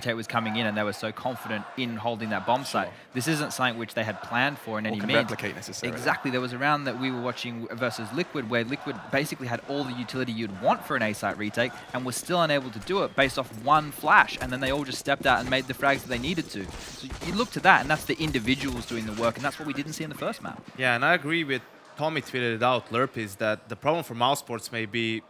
was coming in and they were so confident in holding that bomb site. This isn't something which they had planned for in any means. Replicate necessarily. Exactly. There was a round that we were watching versus Liquid where Liquid basically had all the utility you'd want for an A site retake and was still unable to do it based off one flash, and then they all just stepped out and made the frags that they needed to. So you look to that, and that's the individuals doing the work, and that's what we didn't see in the first map. Yeah, and I agree with Tommy tweeted it out, Lerp, is that the problem for Mousesports may be,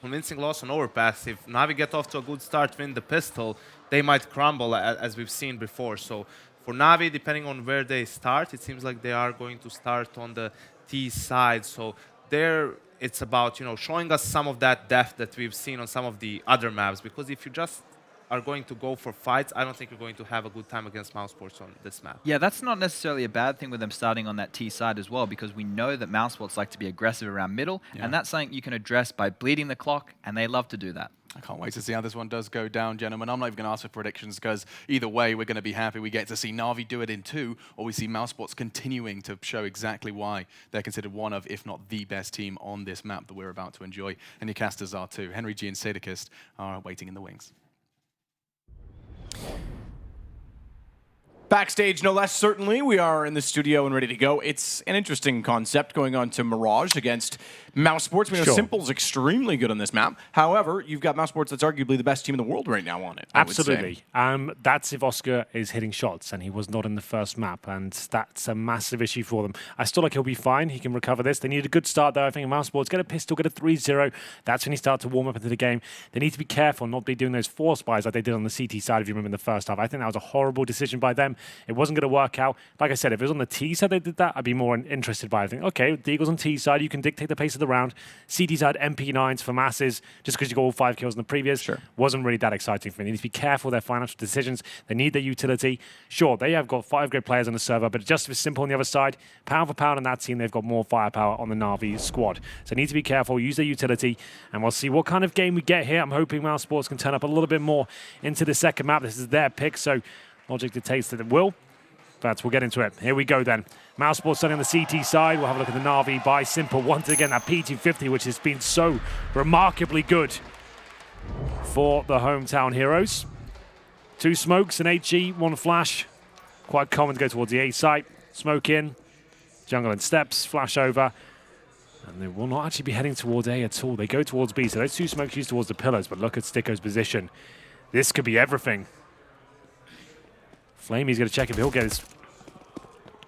convincing loss on overpass. If Navi get off to a good start, win the pistol, they might crumble as we've seen before. So for Navi, depending on where they start, it seems like they are going to start on the T side. So there it's about, showing us some of that depth that we've seen on some of the other maps. Because if you just are going to go for fights, I don't think you're going to have a good time against Mousesports on this map. Yeah, that's not necessarily a bad thing with them starting on that T side as well, because we know that Mousesports like to be aggressive around middle, and that's something you can address by bleeding the clock, and they love to do that. I can't wait to see how this one does go down, gentlemen. I'm not even going to ask for predictions because either way, we're going to be happy we get to see Navi do it in 2, or we see Mousesports continuing to show exactly why they're considered one of, if not the best team on this map that we're about to enjoy. And your casters are too. Henry G and Sadakist are waiting in the wings. Backstage, no less, certainly. We are in the studio and ready to go. It's an interesting concept going on to Mirage against Mousesports. We know Simple's extremely good on this map. However, you've got Mousesports that's arguably the best team in the world right now on it. Absolutely. That's if Oscar is hitting shots, and he was not in the first map, and that's a massive issue for them. I still like he'll be fine. He can recover this. They need a good start, though. I think in Mousesports, get a pistol, get a 3-0. That's when you start to warm up into the game. They need to be careful, not be doing those force buys like they did on the CT side, if you remember in the first half. I think that was a horrible decision by them. It wasn't going to work out. Like I said, if it was on the T side they did that, I'd be more interested by it. I think, okay, the Eagles on T side, you can dictate the pace of the round. CT side, MP9s for masses, just because you got all 5 kills in the previous, wasn't really that exciting for me. They need to be careful with their financial decisions. They need their utility. Sure, they have got 5 great players on the server, but just as simple on the other side, pound for pound on that team, they've got more firepower on the Navi squad. So they need to be careful, use their utility, and we'll see what kind of game we get here. I'm hoping Mousesports can turn up a little bit more into the second map. This is their pick, so logic dictates that it will. But we'll get into it. Here we go then. Mousesports starting on the CT side. We'll have a look at the Navi by Simple. Once again, that P250, which has been so remarkably good for the hometown heroes. 2 smokes, an HE, 1 flash. Quite common to go towards the A site. Smoke in, jungle and steps, flash over. And they will not actually be heading towards A at all. They go towards B. So those 2 smokes used towards the pillars, but look at Sticko's position. This could be everything. Flamey's going to check if he'll get his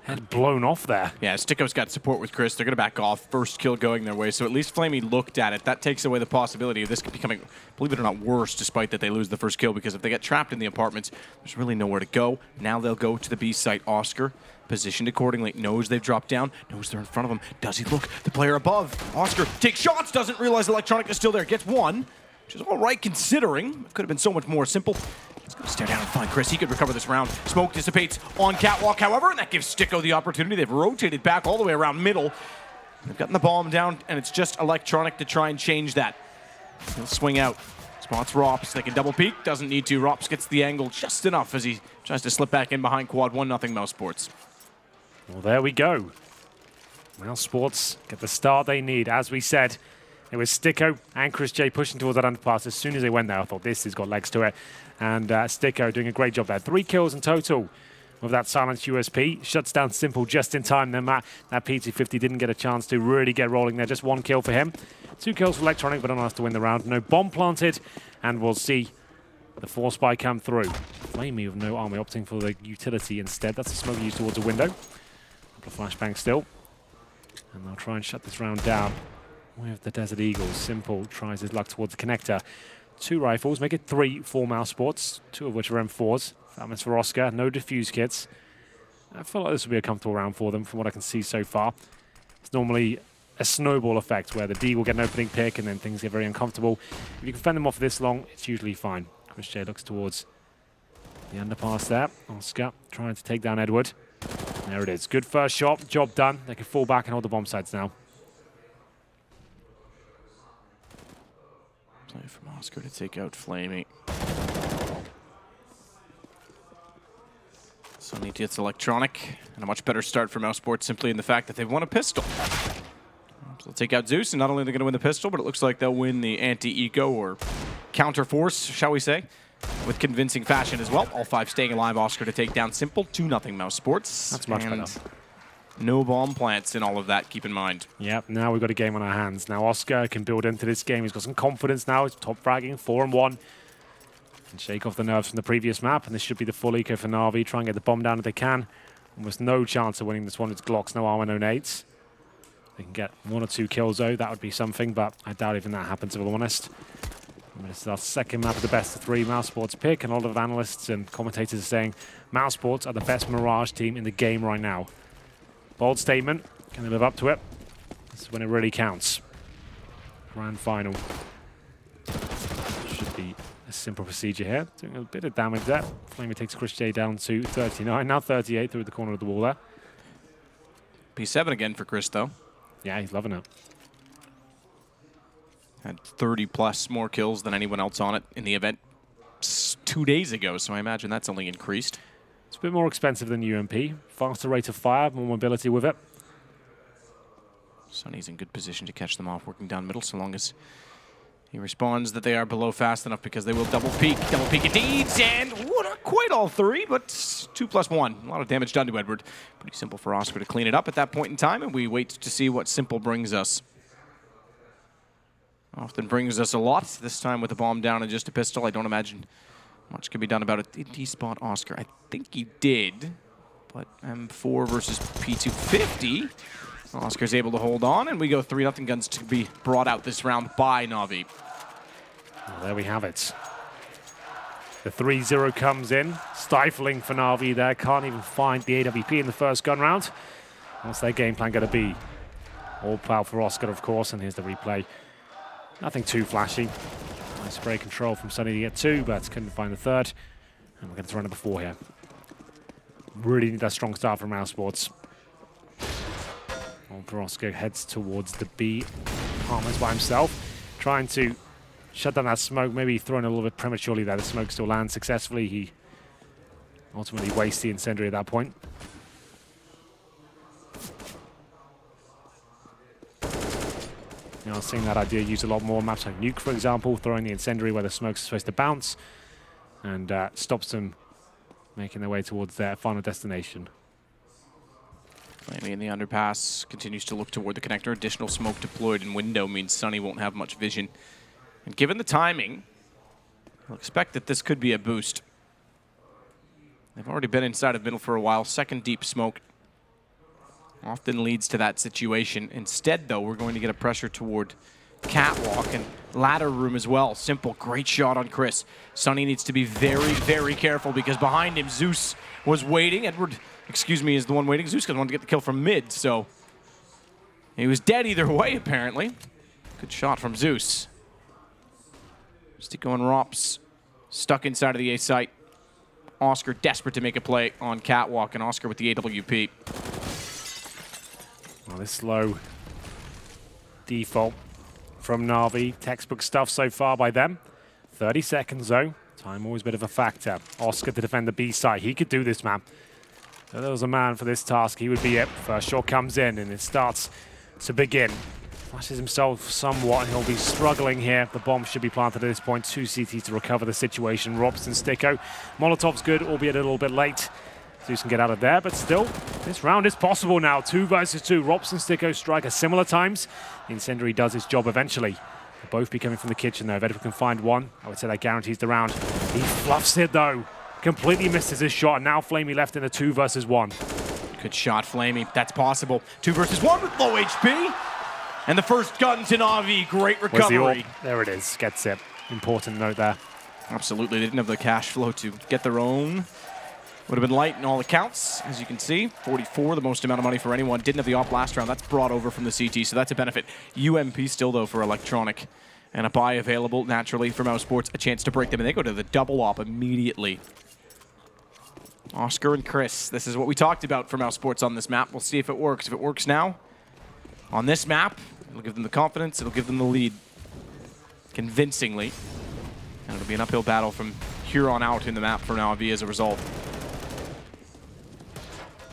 head blown off there. Yeah, Sticko's got support with Chris. They're going to back off. First kill going their way. So at least Flamey looked at it. That takes away the possibility of this becoming, believe it or not, worse, despite that they lose the first kill. Because if they get trapped in the apartments, there's really nowhere to go. Now they'll go to the B site. Oscar, positioned accordingly, knows they've dropped down, knows they're in front of him. Does he look? The player above. Oscar takes shots, doesn't realize Electronic is still there. Gets 1, which is all right considering. It could have been so much more simple. He's going to stare down and find Chris. He could recover this round. Smoke dissipates on Catwalk, however, and that gives Sticko the opportunity. They've rotated back all the way around middle. They've gotten the bomb down, and it's just Electronic to try and change that. He'll swing out. Spots Rops. They can double peek. Doesn't need to. Rops gets the angle just enough as he tries to slip back in behind quad. 1-0 Mousesports. Well, there we go. Mousesports get the start they need. As we said, it was Sticko and Chris J pushing towards that underpass. As soon as they went there, I thought this has got legs to it. And Sticko doing a great job there. 3 kills in total with that silenced USP. Shuts down Simple just in time. Then that PT50 didn't get a chance to really get rolling there. Just 1 kill for him. 2 kills for Electronic, but enough to win the round. No bomb planted. And we'll see the force spy come through. Flamey with no army opting for the utility instead. That's a smoke used towards a window. Couple of flashbangs still. And they'll try and shut this round down with the Desert Eagles. Simple tries his luck towards the connector. 2 rifles, make it 3 for Mousesports, 2 of which are M4s. Fatmas for Oscar, no defuse kits. I feel like this will be a comfortable round for them from what I can see so far. It's normally a snowball effect where the D will get an opening pick and then things get very uncomfortable. If you can fend them off this long, it's usually fine. Chris J looks towards the underpass there. Oscar trying to take down Edward. There it is. Good first shot, job done. They can fall back and hold the bomb sites now. Play from Oscar to take out Flamey. Sonny gets Electronic, and a much better start for Mousesports simply in the fact that they've won a pistol. So they'll take out Zeus, and not only are they going to win the pistol, but it looks like they'll win the anti-eco or counter-force, shall we say. with convincing fashion as well. All 5 staying alive. Oscar to take down Simple. 2-0 Mousesports. That's much better. No bomb plants in all of that, keep in mind. Yep, now we've got a game on our hands. Now Oscar can build into this game. He's got some confidence now. He's top fragging, 4-1. Can shake off the nerves from the previous map, and this should be the full eco for Navi. Try and get the bomb down if they can. Almost no chance of winning this one. It's Glocks, no armor, no nades. They can get 1 or 2 kills though. That would be something, but I doubt even that happens, if I'm honest. This is our second map of the best of 3 Mousesports pick, and a lot of analysts and commentators are saying Mousesports are the best Mirage team in the game right now. Bold statement. Can they live up to it? This is when it really counts. Grand final. Should be a simple procedure here. Doing a bit of damage there. Flamey takes Chris J down to 39. Now 38 through the corner of the wall there. P7 again for Chris, though. Yeah, he's loving it. Had 30+ more kills than anyone else on it in the event 2 days ago, so I imagine that's only increased. It's a bit more expensive than UMP. Faster rate of fire, more mobility with it. Sunny's in good position to catch them off, working down middle, so long as he responds that they are below fast enough, because they will double peek indeed, and not quite all 3, but 2+1. A lot of damage done to Edward. Pretty simple for Oscar to clean it up at that point in time, and we wait to see what Simple brings us. Often brings us a lot, this time with a bomb down and just a pistol. I don't imagine much can be done about it. Did he spot Oscar? I think he did, but M4 versus P250. Oscar's able to hold on, and we go 3-0 guns to be brought out this round by Navi. Well, there we have it. The 3-0 comes in, stifling for Navi there. Can't even find the AWP in the first gun round. What's their game plan going to be? All power for Oscar, of course, and here's the replay. Nothing too flashy. Nice spray control from Sunny to get 2, but couldn't find the 3rd. And we're going to run number 4 here. Really need that strong start from Mousesports. Oscar heads towards the B. Palmer's by himself, trying to shut down that smoke. Maybe thrown a little bit prematurely there. The smoke still lands successfully. He ultimately wastes the incendiary at that point. You know, seeing that idea used a lot more maps like Nuke, for example, throwing the incendiary where the smoke's supposed to bounce, and stops them making their way towards their final destination. Flamey in the underpass continues to look toward the connector. Additional smoke deployed in window means Sunny won't have much vision. And given the timing, I'll expect that this could be a boost. They've already been inside of middle for a while. Second deep smoke often leads to that situation. Instead, though, we're going to get a pressure toward catwalk and ladder room as well. Simple, great shot on Chris. Sunny needs to be very, very careful, because behind him, Zeus was waiting. Edward, excuse me, is the one waiting. Zeus wanted to get the kill from mid, so he was dead either way, apparently. Good shot from Zeus. Stico and Rops stuck inside of the A site. Oscar desperate to make a play on catwalk, and Oscar with the AWP. Well, this low default from Navi. Textbook stuff so far by them. 30 seconds, though. Time always a bit of a factor. Oscar to defend the B side. He could do this, man. If there was a man for this task, he would be it. First shot comes in, and it starts to begin. Flashes himself somewhat, and he'll be struggling here. The bomb should be planted at this point. 2 CTs to recover the situation. Robson, Stico. Molotov's good, albeit a little bit late. Zeus can get out of there, but still, this round is possible now. 2 versus 2. Robson, Stico strike at similar times. The incendiary does its job eventually. They'll both be coming from the kitchen, though. If anyone can find one, I would say that guarantees the round. He fluffs it, though. Completely misses his shot. Now Flamey left in a 2 versus 1. Good shot, Flamey. That's possible. 2 versus 1 with low HP. And the first gun to Navi. Great recovery. There it is. Gets it. Important note there. Absolutely. They didn't have the cash flow to get their own. Would have been light in all accounts, as you can see. 44, the most amount of money for anyone. Didn't have the op last round. That's brought over from the CT, so that's a benefit. UMP still, though, for Electronic. And a buy available, naturally, for Mousesports. A chance to break them, and they go to the double op immediately. Oscar and Chris, this is what we talked about for Mousesports on this map. We'll see if it works. If it works now, on this map, it'll give them the confidence, it'll give them the lead convincingly. And it'll be an uphill battle from here on out in the map for Navi as a result.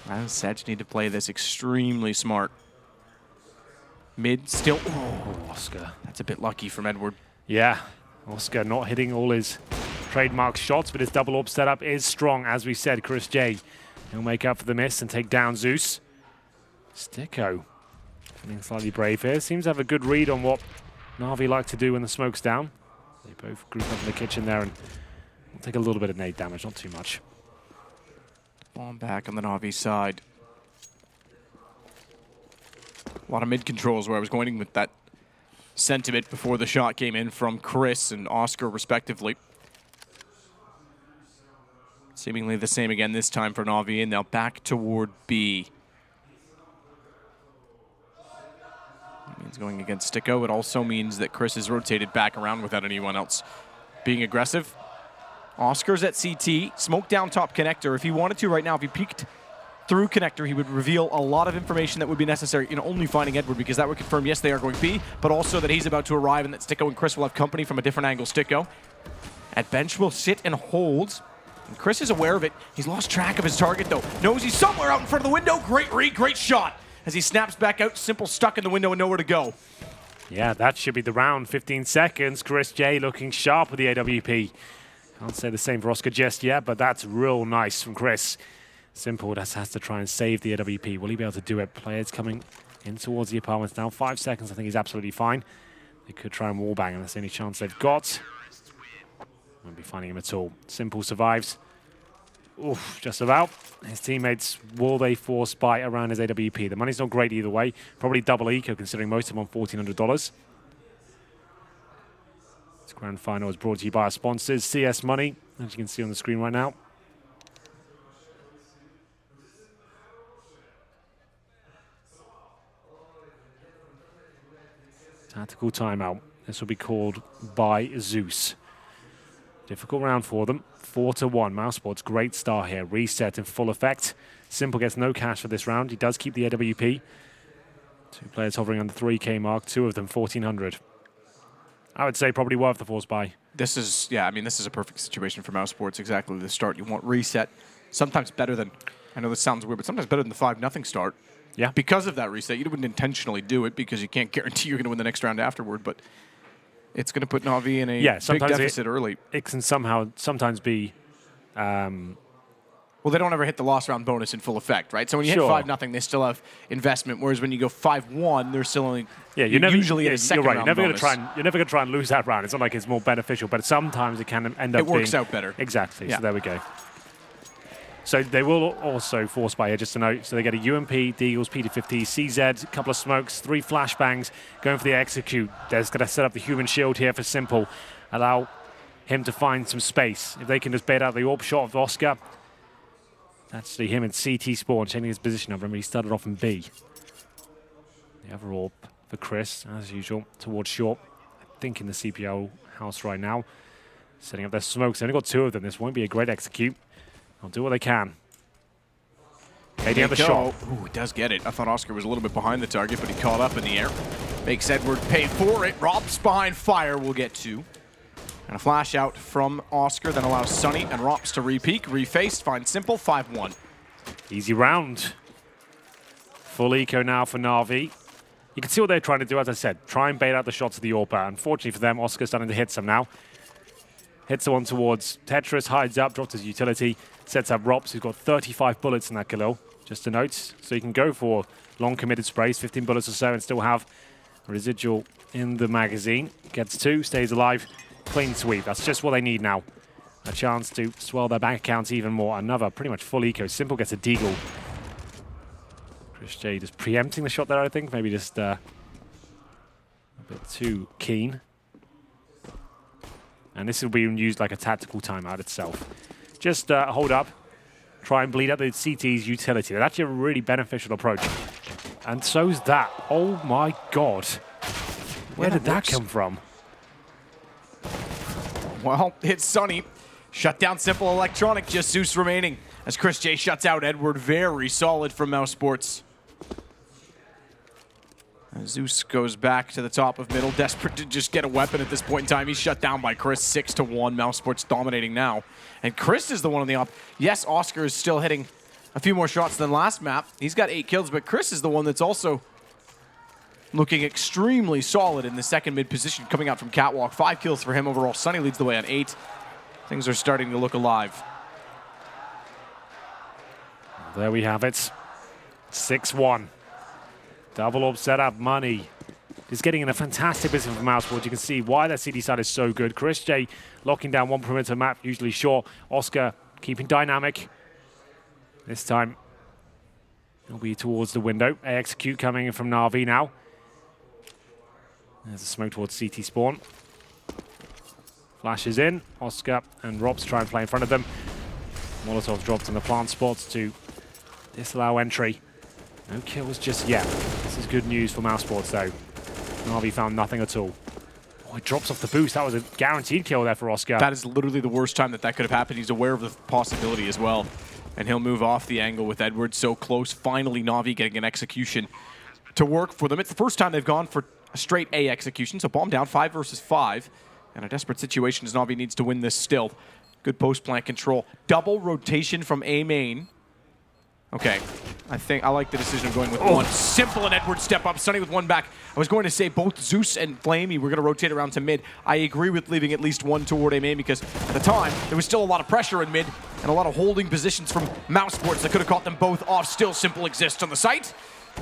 As Sedge need to play this extremely smart. Mid still. Oh, Oscar. That's a bit lucky from Edward. Yeah. Oscar not hitting all his trademark shots, but his double AWP setup is strong, as we said. Chris J, he'll make up for the miss and take down Zeus. Sticko, feeling slightly brave here. Seems to have a good read on what Navi like to do when the smoke's down. They both group up in the kitchen there and will take a little bit of nade damage, not too much. Bomb back on the Navi side. A lot of mid controls where I was going with that sentiment before the shot came in from Chris and Oscar, respectively. Seemingly the same again this time for Navi, and now back toward B. That means going against Sticko. It also means that Chris is rotated back around without anyone else being aggressive. Oscar's at CT, smoke down top connector. If he wanted to right now, if he peeked through connector, he would reveal a lot of information that would be necessary in only finding Edward, because that would confirm, yes, they are going B, but also that he's about to arrive and that Sticko and Chris will have company from a different angle. Sticko at bench will sit and hold. And Chris is aware of it. He's lost track of his target, though. Knows he's somewhere out in front of the window. Great read, great shot. As he snaps back out, Simple stuck in the window and nowhere to go. Yeah, that should be the round. 15 seconds. Chris J looking sharp with the AWP. Can't say the same for Oscar just yet, but that's real nice from Chris. Simple just has to try and save the AWP. Will he be able to do it? Players coming in towards the apartments now. 5 seconds, I think he's absolutely fine. They could try and wallbang, and that's the only chance they've got. Won't be finding him at all. Simple survives. Oof, just about. His teammates, will they force buy around his AWP? The money's not great either way. Probably double eco, considering most of them on $1,400. This grand final is brought to you by our sponsors, CS Money, as you can see on the screen right now. Tactical timeout. This will be called by Zeus. Difficult round for them. 4-1. Mousesports, great start here. Reset in full effect. Simple gets no cash for this round. He does keep the AWP. 2 players hovering on the 3K mark. 2 of them 1,400. I would say probably worth the force buy. This is, yeah, I mean, this is a perfect situation for Mousesports. Exactly the start you want. Reset. Sometimes better than, I know this sounds weird, but sometimes better than the 5-0 start. Yeah. Because of that reset, you wouldn't intentionally do it because you can't guarantee you're going to win the next round afterward, but it's going to put Navi in a big deficit early. It can sometimes be... well, they don't ever hit the loss round bonus in full effect, right? So when you hit 5-0, they still have investment, whereas when you go 5-1, they're still only usually in a second round bonus. You're never going to try and lose that round. It's not like it's more beneficial, but sometimes it can end up It works out better. Exactly, yeah. So there we go. So they will also force buy here, just to note. So they get a UMP, Deagles, P250, CZ, a couple of smokes, 3 flashbangs, going for the execute. They're going to set up the human shield here for Simple. Allow him to find some space. If they can just bait out the AWP shot of Oscar, actually him in CT spawn, changing his position up. Remember, he started off in B. The other AWP for Chris, as usual, towards short. I think in the CPL house right now. Setting up their smokes. They only got 2 of them. This won't be a great execute. They'll do what they can. Maybe have a shot. Ooh, he does get it. I thought Oscar was a little bit behind the target, but he caught up in the air. Makes Edward pay for it. Rob's behind fire. We'll get 2. And a flash out from Oscar, then allows Sunny and Rops to re-peek, reface, find Simple, 5-1. Easy round. Full eco now for Navi. You can see what they're trying to do, as I said. Try and bait out the shots of the AWP. Unfortunately for them, Oscar's starting to hit some now. Hits the one towards Tetris, hides up, drops his utility, sets up Rops, who's got 35 bullets in that Khalil, just a note. So you can go for long committed sprays, 15 bullets or so, and still have residual in the magazine. Gets 2, stays alive, clean sweep. That's just what they need now. A chance to swell their bank accounts even more. Another pretty much full eco. Simple gets a deagle. Chris J just preempting the shot there, I think. Maybe just a bit too keen. And this will be used like a tactical timeout itself. Just hold up, try and bleed out the CT's utility. That's actually a really beneficial approach. And so's that. Oh my god. Where did that come from? Well, it's Sunny. Shut down Simple Electronic, just Zeus remaining. As Chris J shuts out Edward, very solid from Mousesports. Zeus goes back to the top of middle, desperate to just get a weapon at this point in time. He's shut down by Chris, 6-1. Mousesports dominating now. And Chris is the one on the up. Yes, Oscar is still hitting a few more shots than last map. He's got 8 kills, but Chris is the one that's also looking extremely solid in the second mid position coming out from Catwalk. 5 kills for him overall. Sunny leads the way on 8. things are starting to look alive. There we have it. 6-1. Double orb setup, money. Is getting in a fantastic position for Mousesports. You can see why that CD side is so good. Chris J locking down one perimeter map, usually short. Oscar keeping dynamic. This time, it'll be towards the window. Execute coming in from Navi now. There's a smoke towards CT spawn. Flashes in. Oscar and Robs try and play in front of them. Molotov dropped in the plant spots to disallow entry. No kills just yet. This is good news for Mousesports though. Navi found nothing at all. Oh, it drops off the boost. That was a guaranteed kill there for Oscar. That is literally the worst time that could have happened. He's aware of the possibility as well. And he'll move off the angle with Edward so close. Finally, Navi getting an execution to work for them. It's the first time they've gone for a straight A execution. So bomb down, 5 versus 5. And a desperate situation as Navi needs to win this still. Good post-plant control. Double rotation from A main. Okay, I like the decision of going with one. Simple and Edward step up, Sunny with one back. I was going to say both Zeus and Flamey were going to rotate around to mid. I agree with leaving at least one toward A main because at the time, there was still a lot of pressure in mid and a lot of holding positions from Mousesports that could have caught them both off. Still Simple exists on the site.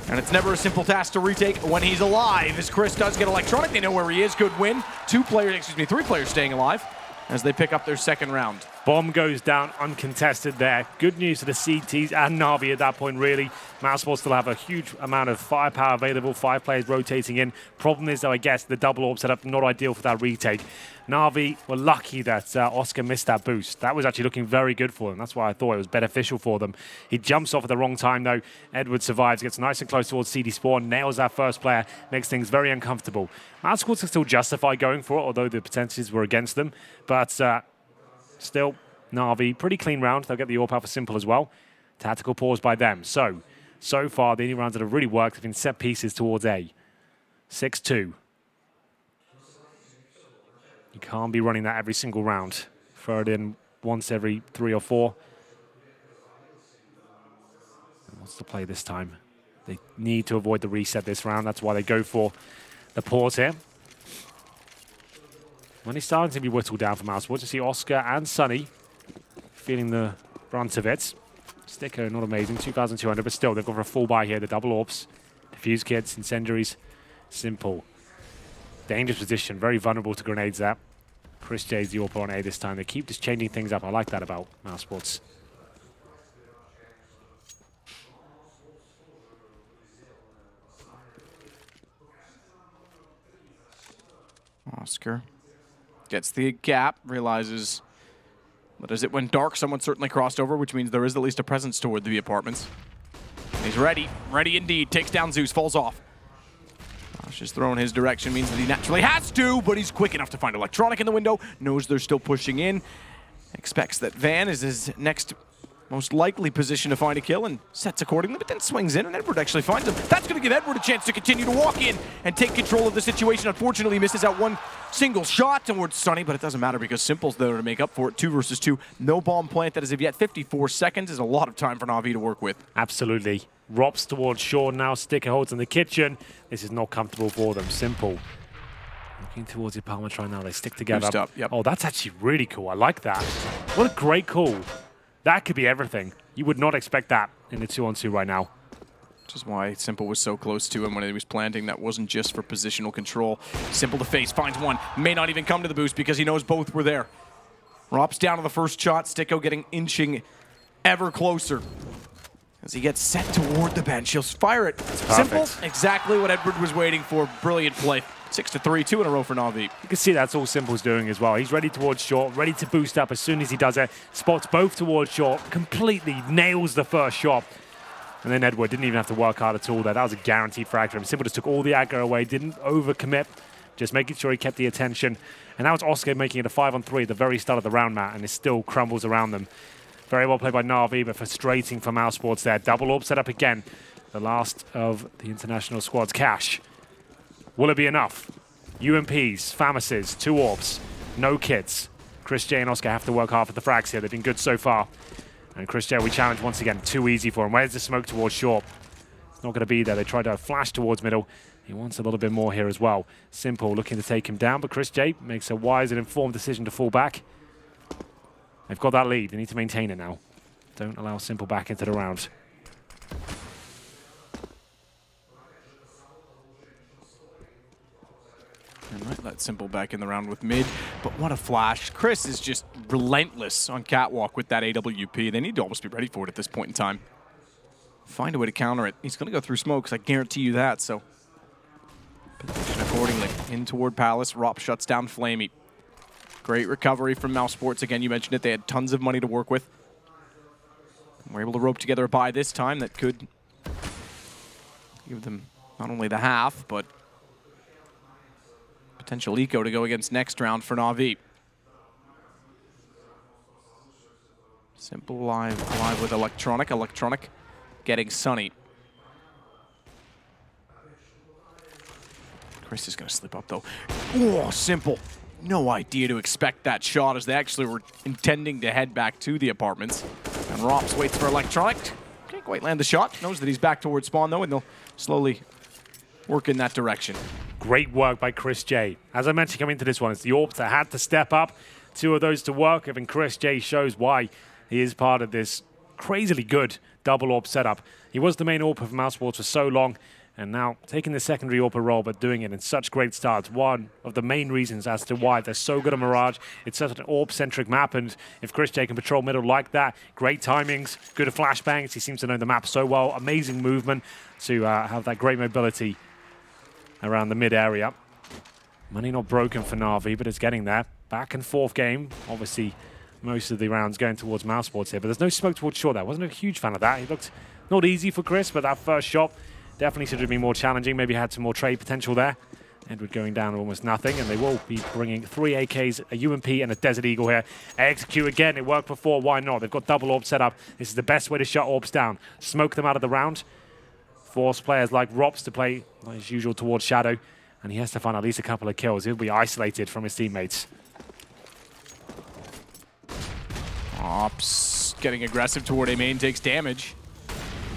And it's never a simple task to retake when he's alive. As Chris does get electronic, they know where he is. Good win. 3 players staying alive as they pick up their second round. Bomb goes down uncontested there. Good news for the CTs and Navi at that point, really. Mousesports still have a huge amount of firepower available, 5 players rotating in. Problem is, though, I guess, the double orb setup, not ideal for that retake. Navi were lucky that Oscar missed that boost. That was actually looking very good for them. That's why I thought it was beneficial for them. He jumps off at the wrong time, though. Edward survives, gets nice and close towards CD Spawn, nails that first player, makes things very uncomfortable. Mousesports can still justify going for it, although the percentages were against them. But still, Navi, pretty clean round. They'll get the AWP out for Simple as well. Tactical pause by them. So far, the only rounds that have really worked have been set pieces towards A. 6-2. You can't be running that every single round. Throw it in once every 3 or 4. What's the play this time? They need to avoid the reset this round. That's why they go for the pause here. Money's starting to be whittled down for Mousesports. You see Oscar and Sunny feeling the brunt of it. Sticker, not amazing, 2,200, but still, they've gone for a full buy here. The double orbs, diffuse kits, incendiaries, Simple. Dangerous position, very vulnerable to grenades there. Chris J's the AWP on A this time. They keep just changing things up. I like that about Mousesports. Oscar gets the gap, realizes that as it went dark, someone certainly crossed over, which means there is at least a presence toward the apartments. He's ready indeed, takes down Zeus, falls off. Just throwing his direction means that he naturally has to, but he's quick enough to find electronic in the window, knows they're still pushing in, expects that Van is his next most likely position to find a kill and sets accordingly, but then swings in and Edward actually finds him. That's going to give Edward a chance to continue to walk in and take control of the situation. Unfortunately, he misses out one single shot towards Sunny, but it doesn't matter because Simple's there to make up for it. 2 versus 2. No bomb planted as of yet. 54 seconds is a lot of time for Navi to work with. Absolutely. Rops towards Sean now. Sticker holds in the kitchen. This is not comfortable for them. Simple. Looking towards the Palmatron now. They stick together. Boost up, yep. Oh, that's actually really cool. I like that. What a great call. That could be everything. You would not expect that in the 2-on-2 right now. Which is why Simple was so close to him when he was planting. That wasn't just for positional control. Simple to face, finds one. May not even come to the boost because he knows both were there. Rops down to the first shot. Sticko inching ever closer. As he gets set toward the bench, he'll fire it. Simple, exactly what Edward was waiting for. Brilliant play. 6-3, 2 in a row for Navi. You can see that's all Simple's doing as well. He's ready towards short, ready to boost up as soon as he does it. Spots both towards short, completely nails the first shot. And then Edward didn't even have to work hard at all there. That was a guaranteed frag for him. Simple just took all the aggro away, didn't overcommit, just making sure he kept the attention. And that was Oscar making it a 5-on-3 at the very start of the round, Matt, and it still crumbles around them. Very well played by Navi, but frustrating for Mousesports there. Double orb set up again. The last of the international squad's cash. Will it be enough? UMPs, Famases, 2 orbs, no kits. Chris J and Oscar have to work hard for the frags here. They've been good so far. And Chris J, we challenge once again. Too easy for him. Where's the smoke towards short? It's not going to be there. They tried to flash towards middle. He wants a little bit more here as well. Simple looking to take him down, but Chris J makes a wise and informed decision to fall back. They've got that lead. They need to maintain it now. Don't allow Simple back into the round. They might let Simple back in the round with mid, but what a flash. Chris is just relentless on Catwalk with that AWP. They need to almost be ready for it at this point in time. Find a way to counter it. He's going to go through smokes, I guarantee you that, so position accordingly. In toward Palace, Rop shuts down Flamey. Great recovery from Mousesports. Again, you mentioned it, they had tons of money to work with. We're able to rope together a buy this time that could give them not only the half, but potential eco to go against next round for Navi. Simple alive with Electronic. Electronic getting Sunny. Chris is going to slip up though. Oh, Simple. No idea to expect that shot as they actually were intending to head back to the apartments. And Rops waits for Electronic. Can't quite land the shot. Knows that he's back towards spawn though, and they'll slowly work in that direction. Great work by Chris J. As I mentioned coming into this one, it's the AWPs that had to step up. 2 of those to work, and Chris J shows why he is part of this crazily good double AWP setup. He was the main AWP of Mousesports for so long, and now taking the secondary AWP role, but doing it in such great starts. One of the main reasons as to why they're so good at Mirage. It's such an AWP-centric map, and if Chris J can patrol middle like that, great timings, good flashbangs. He seems to know the map so well. Amazing movement to have that great mobility around the mid area. Money not broken for Navi, but it's getting there. Back and forth game. Obviously, most of the rounds going towards Mousesports here, but there's no smoke towards short there. Wasn't a huge fan of that. He looked not easy for Chris, but that first shot definitely should have been more challenging. Maybe had some more trade potential there. Edward going down almost nothing, and they will be bringing 3 AKs, a UMP, and a Desert Eagle here. Execute again. It worked before. Why not? They've got double AWP set up. This is the best way to shut AWPs down. Smoke them out of the round. Force players like Rops to play, as usual, towards Shadow, and he has to find at least a couple of kills. He'll be isolated from his teammates. Ops getting aggressive toward A main, takes damage.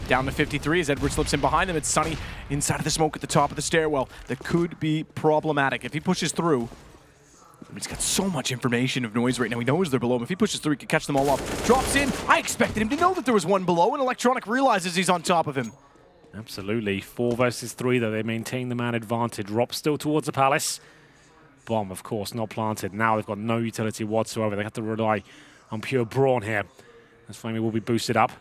Down to 53 as Edward slips in behind them. It's Sunny inside of the smoke at the top of the stairwell. That could be problematic. If he pushes through, he's got so much information of noise right now. He knows they're below him. If he pushes through, he can catch them all off. Drops in. I expected him to know that there was one below, and Electronic realizes he's on top of him. Absolutely. 4 versus 3, though. They maintain the man advantage. Rop still towards the Palace. Bomb, of course, not planted. Now they've got no utility whatsoever. They have to rely on pure brawn here. As Flamey will be boosted up.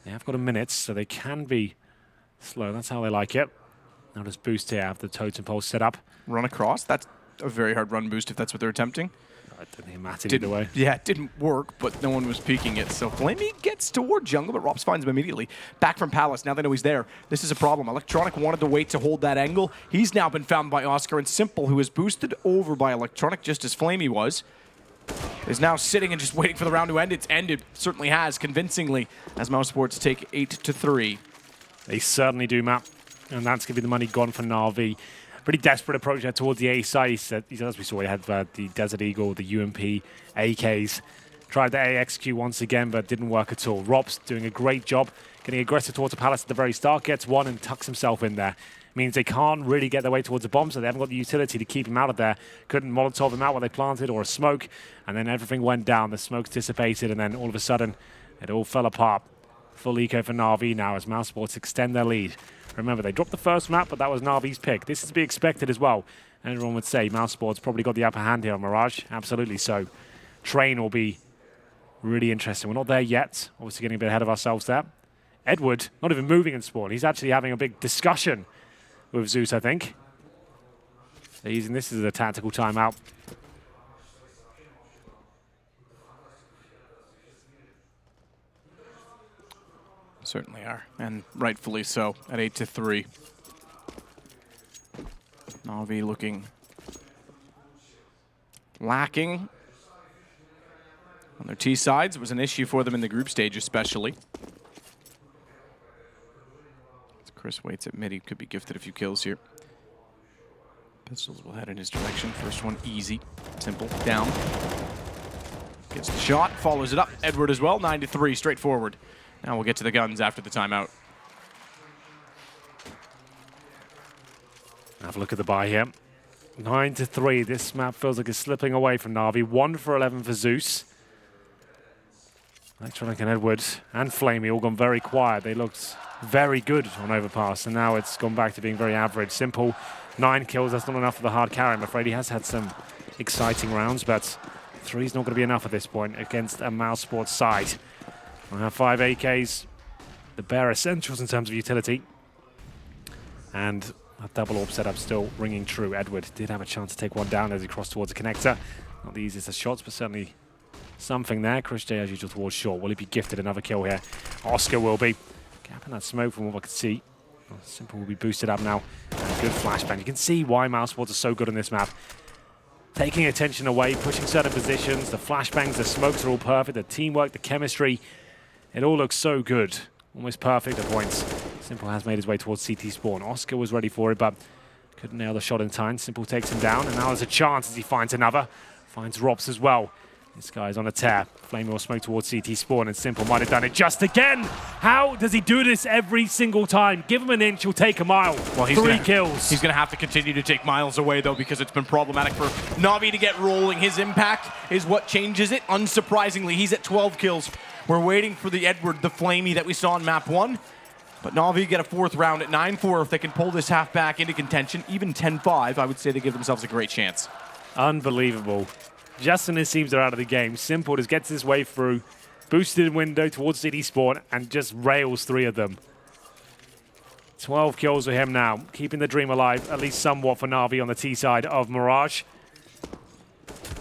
They have got a minute, so they can be slow. That's how they like it. Now just boost here. Have the totem pole set up. Run across. That's a very hard run boost if that's what they're attempting. It didn't even matter either way. Yeah, it didn't work, but no one was peeking it. So Flamey gets toward jungle, but Rops finds him immediately. Back from Palace, now they know he's there. This is a problem. Electronic wanted to wait to hold that angle. He's now been found by Oscar, and Simple, who is boosted over by Electronic just as Flamey was, is now sitting and just waiting for the round to end. It's ended, certainly has, convincingly, as Mousesports take 8-3. They certainly do, Matt. And that's going to be the money gone for Navi. Pretty desperate approach there towards the A side. As we saw, he had the Desert Eagle, the UMP, AKs. Tried the AXQ once again, but didn't work at all. Rob's doing a great job, getting aggressive towards the Palace at the very start. Gets one and tucks himself in there. Means they can't really get their way towards the bomb, so they haven't got the utility to keep him out of there. Couldn't Molotov him out when they planted, or a smoke, and then everything went down. The smokes dissipated, and then all of a sudden, it all fell apart. Full eco for Navi now as Mousesports extend their lead. Remember, they dropped the first map, but that was Navi's pick. This is to be expected as well. And everyone would say Mousesports probably got the upper hand here on Mirage. Absolutely so. Train will be really interesting. We're not there yet. Obviously getting a bit ahead of ourselves there. Edward, not even moving in spawn. He's actually having a big discussion with Zeus, I think. They're using this as a tactical timeout. Certainly are, and rightfully so, at 8-3. Navi looking lacking on their T sides. It was an issue for them in the group stage, especially. As Chris waits at mid, he could be gifted a few kills here. Pistols will head in his direction. First one easy, simple, down. Gets the shot, follows it up. Edward as well, 9-3, straightforward. Now we'll get to the guns after the timeout. Have a look at the buy here. 9-3. This map feels like it's slipping away from Navi. 1 for 11 for Zeus. Electronic and Edward and Flamey all gone very quiet. They looked very good on Overpass, and now it's gone back to being very average. Simple, 9 kills, that's not enough for the hard carry. I'm afraid he has had some exciting rounds, but 3's not going to be enough at this point against a Mousesports side. We have 5 AKs, the bare essentials in terms of utility. And a double orb setup still ringing true. Edward did have a chance to take one down as he crossed towards the connector. Not the easiest of shots, but certainly something there. Chris J, as usual, towards short. Will he be gifted another kill here? Oscar will be. Gap in that smoke from what I can see. Simple will be boosted up now. And a good flashbang. You can see why Mousesports are so good on this map. Taking attention away, pushing certain positions. The flashbangs, the smokes are all perfect. The teamwork, the chemistry. It all looks so good. Almost perfect at points. Simple has made his way towards CT spawn. Oscar was ready for it, but couldn't nail the shot in time. Simple takes him down, and now there's a chance as he finds another. Finds Rops as well. This guy's on a tear. Flame will smoke towards CT spawn, and Simple might have done it just again. How does he do this every single time? Give him an inch, he'll take a mile. Well, 3 kills. He's going to have to continue to take miles away, though, because it's been problematic for Navi to get rolling. His impact is what changes it. Unsurprisingly, he's at 12 kills. We're waiting for the Edward, the Flamey that we saw in map 1. But Navi get a 4th round at 9-4. If they can pull this half back into contention, even 10-5, I would say they give themselves a great chance. Unbelievable. Just when it seems they're out of the game, Simple just gets his way through, boosted window towards City Spawn, and just rails 3 of them. 12 kills for him now, keeping the dream alive, at least somewhat for Navi on the T side of Mirage.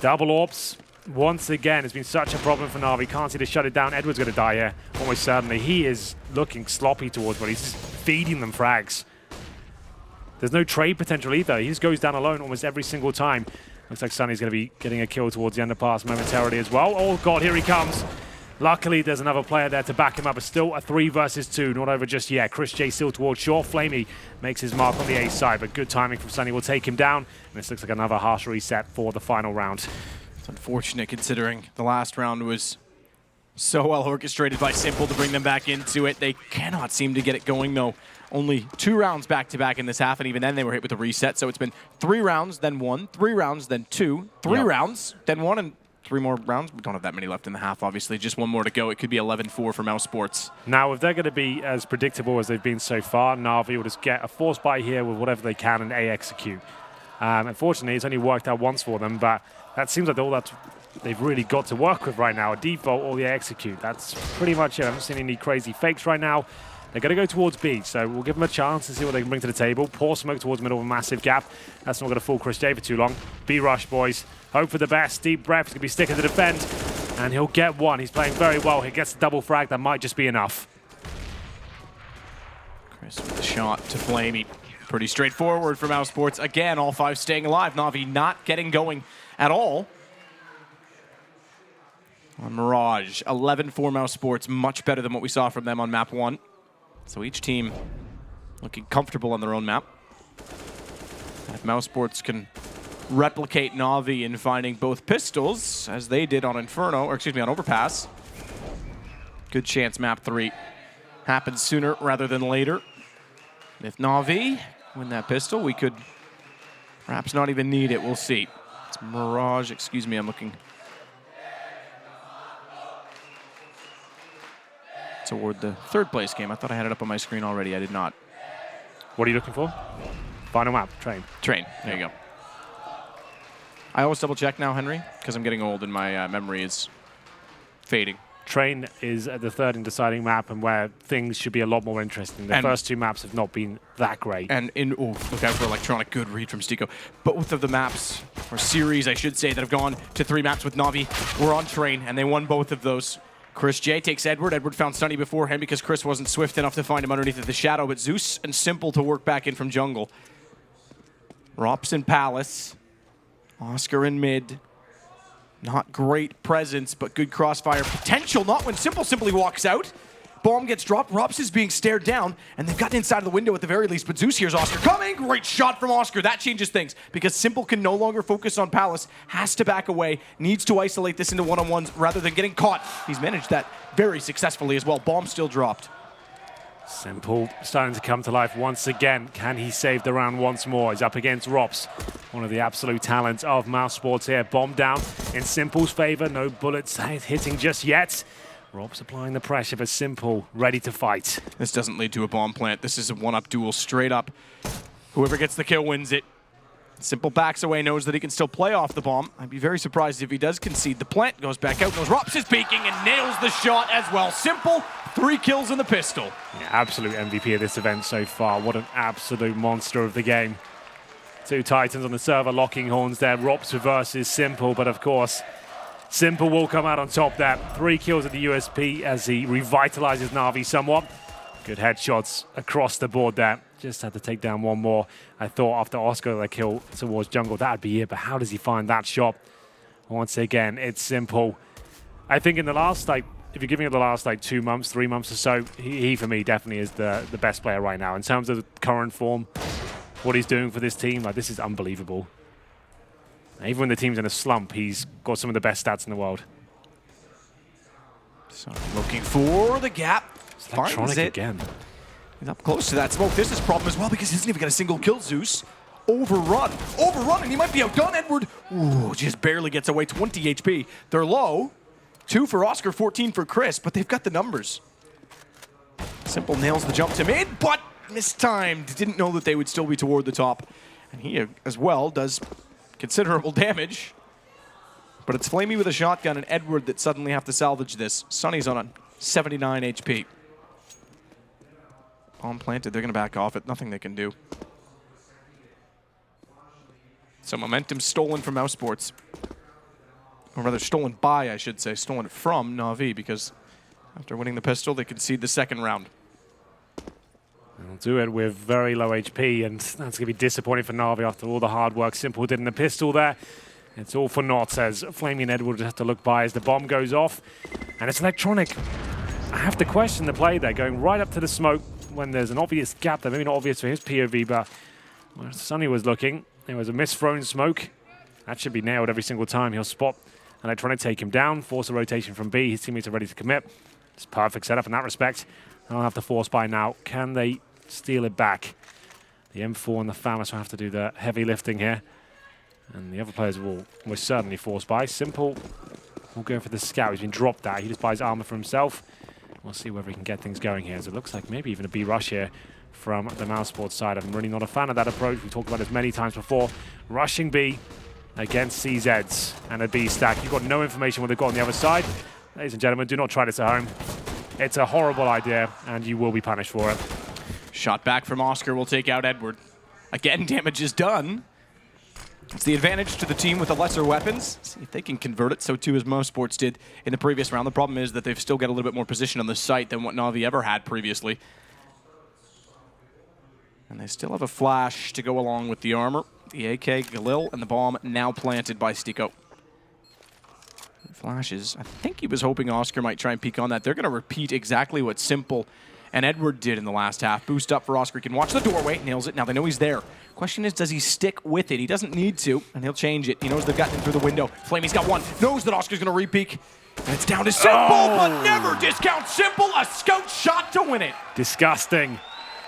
Double orbs, once again, has been such a problem for Navi. Can't see to shut it down. Edward's going to die here, almost certainly. He is looking sloppy towards, but he's just feeding them frags. There's no trade potential either. He just goes down alone almost every single time. Looks like Sunny's going to be getting a kill towards the underpass momentarily as well. Oh god, here he comes. Luckily, there's another player there to back him up. It's still a 3 versus 2, not over just yet. Chris J still towards short. Flamey makes his mark on the A side, but good timing from Sunny will take him down. And this looks like another harsh reset for the final round. It's unfortunate considering the last round was so well orchestrated by Simple to bring them back into it. They cannot seem to get it going, though. Only 2 rounds back-to-back in this half, and even then they were hit with a reset. So it's been 3 rounds, then 1, 3 rounds, then 2, 3 rounds, then 1, and 3 more rounds. We don't have that many left in the half, obviously. Just 1 more to go. It could be 11-4 for Mousesports. Now, if they're going to be as predictable as they've been so far, Navi will just get a force buy here with whatever they can and A execute. Unfortunately, it's only worked out once for them, but that seems like all that they've really got to work with right now. A default or the execute. That's pretty much it. I haven't seen any crazy fakes right now. They're going to go towards B, so we'll give them a chance and see what they can bring to the table. Pour smoke towards middle of a massive gap. That's not going to fool Chris J for too long. B rush, boys. Hope for the best. Deep breath. He's going to be sticking to defend, and he'll get one. He's playing very well. He gets the double frag. That might just be enough. Chris with the shot to Flamey. Pretty straightforward for Mousesports. Again, all 5 staying alive. Navi not getting going at all. On Mirage, 11-4 Mousesports. Much better than what we saw from them on map 1. So each team looking comfortable on their own map. If Mousesports can replicate Navi in finding both pistols, as they did on Inferno, or excuse me, on Overpass, good chance map 3 happens sooner rather than later. If Navi win that pistol, we could perhaps not even need it. We'll see. It's Mirage, excuse me, I'm looking toward the 3rd place game. I thought I had it up on my screen already. I did not. What are you looking for? Final map, Train. Train, there you go. I always double check now, Henry, because I'm getting old and my memory is fading. Train is the 3rd and deciding map, and where things should be a lot more interesting. The first 2 maps have not been that great. And look out for electronic. Good read from Stico. Both of the maps, or series, I should say, that have gone to 3 maps with Navi were on Train, and they won both of those. Chris J takes Edward. Edward found Sunny beforehand because Chris wasn't swift enough to find him underneath of the shadow, but Zeus and Simple to work back in from jungle. Rops in Palace. Oscar in mid. Not great presence, but good crossfire potential. Not when Simple simply walks out. Bomb gets dropped. Rops is being stared down, and they've gotten inside of the window at the very least, but Zeus hears Oscar coming. Great shot from Oscar. That changes things because Simple can no longer focus on Palace, has to back away, needs to isolate this into one-on-ones rather than getting caught. He's managed that very successfully as well. Bomb still dropped. Simple starting to come to life once again. Can he save the round once more? He's up against Rops, one of the absolute talents of Mousesports here. Bomb down in Simple's favor. No bullets hitting just yet. Rob's applying the pressure, but Simple ready to fight. This doesn't lead to a bomb plant. This is a one-up duel straight up. Whoever gets the kill wins it. Simple backs away, knows that he can still play off the bomb. I'd be very surprised if he does concede. The plant goes back out, knows Rops is peeking and nails the shot as well. Simple, 3 kills in the pistol. Yeah, absolute MVP of this event so far. What an absolute monster of the game. 2 Titans on the server locking horns there. Rops versus Simple, but of course, Simple will come out on top there. 3 kills at the USP as he revitalizes Navi somewhat. Good headshots across the board there. Just had to take down one more. I thought after Oscar the kill towards jungle, that'd be it, but how does he find that shot? Once again, it's Simple. I think in the last, if you're giving it the last 2 months, 3 months or so, he for me definitely is the best player right now. In terms of the current form, what he's doing for this team, this is unbelievable. Even when the team's in a slump, he's got some of the best stats in the world. So looking for the gap. It's Electronic again. He's up close to that smoke. This is a problem as well because he hasn't even got a single kill, Zeus. Overrun, and he might be outdone, Edward. Ooh, just barely gets away, 20 HP. They're low. 2 for Oscar, 14 for Chris, but they've got the numbers. Simple nails the jump to mid, but mistimed. Didn't know that they would still be toward the top. And he, as well, does considerable damage. But it's Flamey with a shotgun and Edward that suddenly have to salvage this. Sunny's on a 79 HP. Bomb planted, they're going to back off it. Nothing they can do. So momentum stolen from Mousesports. Or rather, stolen by, I should say. Stolen from Navi, because after winning the pistol, they concede the second round. They'll do it with very low HP, and that's going to be disappointing for Navi after all the hard work Simple did in the pistol there. It's all for naught, as Flamey and Edward just have to look by as the bomb goes off. And it's Electronic. I have to question the play there, going right up to the smoke when there's an obvious gap there. Maybe not obvious for his POV, but where Sunny was looking, there was a misthrown smoke. That should be nailed every single time. He'll spot Electronic, take him down, force a rotation from B. His teammates are ready to commit. It's perfect setup in that respect. They'll have to force by now. Can they steal it back? The M4 and the Phallus will have to do the heavy lifting here. And the other players will most certainly force by. Simple will go for the scout. He's been dropped that. He just buys armor for himself. We'll see whether he can get things going here. So it looks like maybe even a B rush here from the Mousesports side. I'm really not a fan of that approach. We've talked about this many times before. Rushing B against CZs and a B stack. You've got no information what they've got on the other side. Ladies and gentlemen, do not try this at home. It's a horrible idea, and you will be punished for it. Shot back from Oscar will take out Edward. Again, damage is done. It's the advantage to the team with the lesser weapons. See if they can convert it, so too as Mousesports did in the previous round. The problem is that they've still got a little bit more position on the site than what Navi ever had previously. And they still have a flash to go along with the armor. The AK, Galil, and the bomb now planted by Stiko. Flashes. I think he was hoping Oscar might try and peek on that. They're going to repeat exactly what Simple and Edward did in the last half. Boost up for Oscar. He can watch the doorway. Nails it. Now they know he's there. Question is, does he stick with it? He doesn't need to, and he'll change it. He knows they've gotten him through the window. Flamey's got one. Knows that Oscar's going to re-peek. And it's down to Simple, but never discount Simple. A scout shot to win it. Disgusting.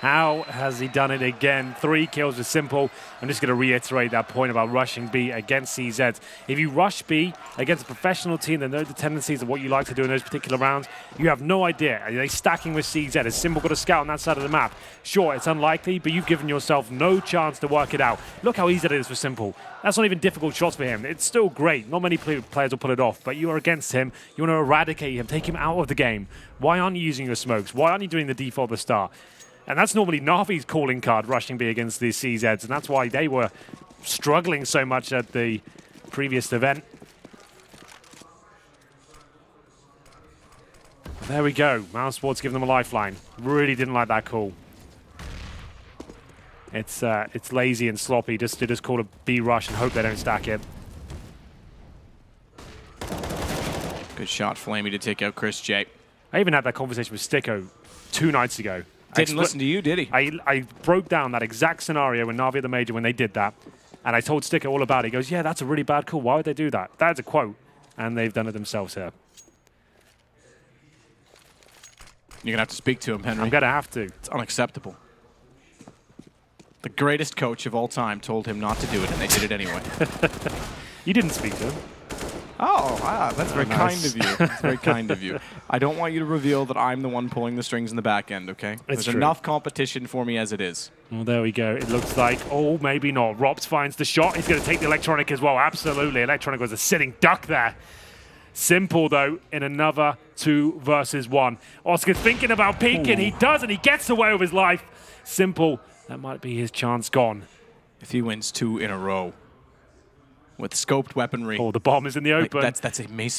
How has he done it again? 3 kills with Simple. I'm just going to reiterate that point about rushing B against CZ. If you rush B against a professional team that know the tendencies of what you like to do in those particular rounds, you have no idea. Are they stacking with CZ? Has Simple got a scout on that side of the map? Sure, it's unlikely, but you've given yourself no chance to work it out. Look how easy it is for Simple. That's not even difficult shots for him. It's still great. Not many players will pull it off, but you are against him. You want to eradicate him, take him out of the game. Why aren't you using your smokes? Why aren't you doing the default at the start? And that's normally Navi's calling card, rushing B against the CZs, and that's why they were struggling so much at the previous event. There we go. Mousesports giving them a lifeline. Really didn't like that call. It's lazy and sloppy just to call a B rush and hope they don't stack it. Good shot, Flamey, to take out Chris J. I even had that conversation with Stiko 2 nights ago. Didn't listen to you, did he? I broke down that exact scenario when Navi at the Major, when they did that, and I told Sticker all about it. He goes, yeah, that's a really bad call. Why would they do that? That's a quote, and they've done it themselves here. You're going to have to speak to him, Henry. I'm going to have to. It's unacceptable. The greatest coach of all time told him not to do it, and they did it anyway. You didn't speak to him. Oh, that's very kind nice. of you. That's very kind of you. I don't want you to reveal that I'm the one pulling the strings in the back end, okay? There's true. enough competition for me as it is. Well, there we go. It looks like, oh, maybe not. Rops finds the shot. He's going to take the Electronic as well. Absolutely. Electronic was a sitting duck there. Simple, though, in another 2 versus 1. Oscar's thinking about peeking. He does, and he gets away with his life. Simple. That might be his chance gone. If he wins 2 in a row with scoped weaponry. Oh, the bomb is in the open. That's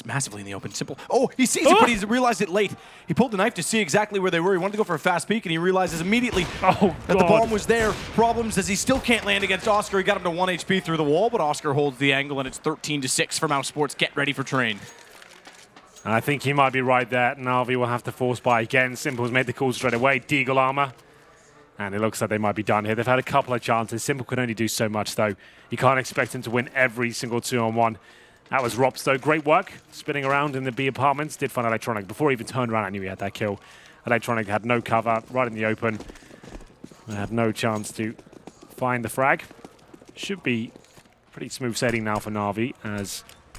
massively in the open. Simple. Oh, he sees it, but he's realized it late. He pulled the knife to see exactly where they were. He wanted to go for a fast peek, and he realizes immediately that the bomb was there. Problems as he still can't land against Oscar. He got him to 1 HP through the wall, but Oscar holds the angle, and it's 13-6 for Mousesports. Get ready for train. And I think he might be right there. Navi will have to force buy again. Simple's made the call straight away. Deagle armor. And it looks like they might be done here. They've had a couple of chances. Simple could only do so much, though. You can't expect him to win every single 2-on-1. That was Rops, though. Great work. Spinning around in the B apartments. Did find Electronic. Before he even turned around, I knew he had that kill. Electronic had no cover. Right in the open. They had no chance to find the frag. Should be pretty smooth sailing now for Navi.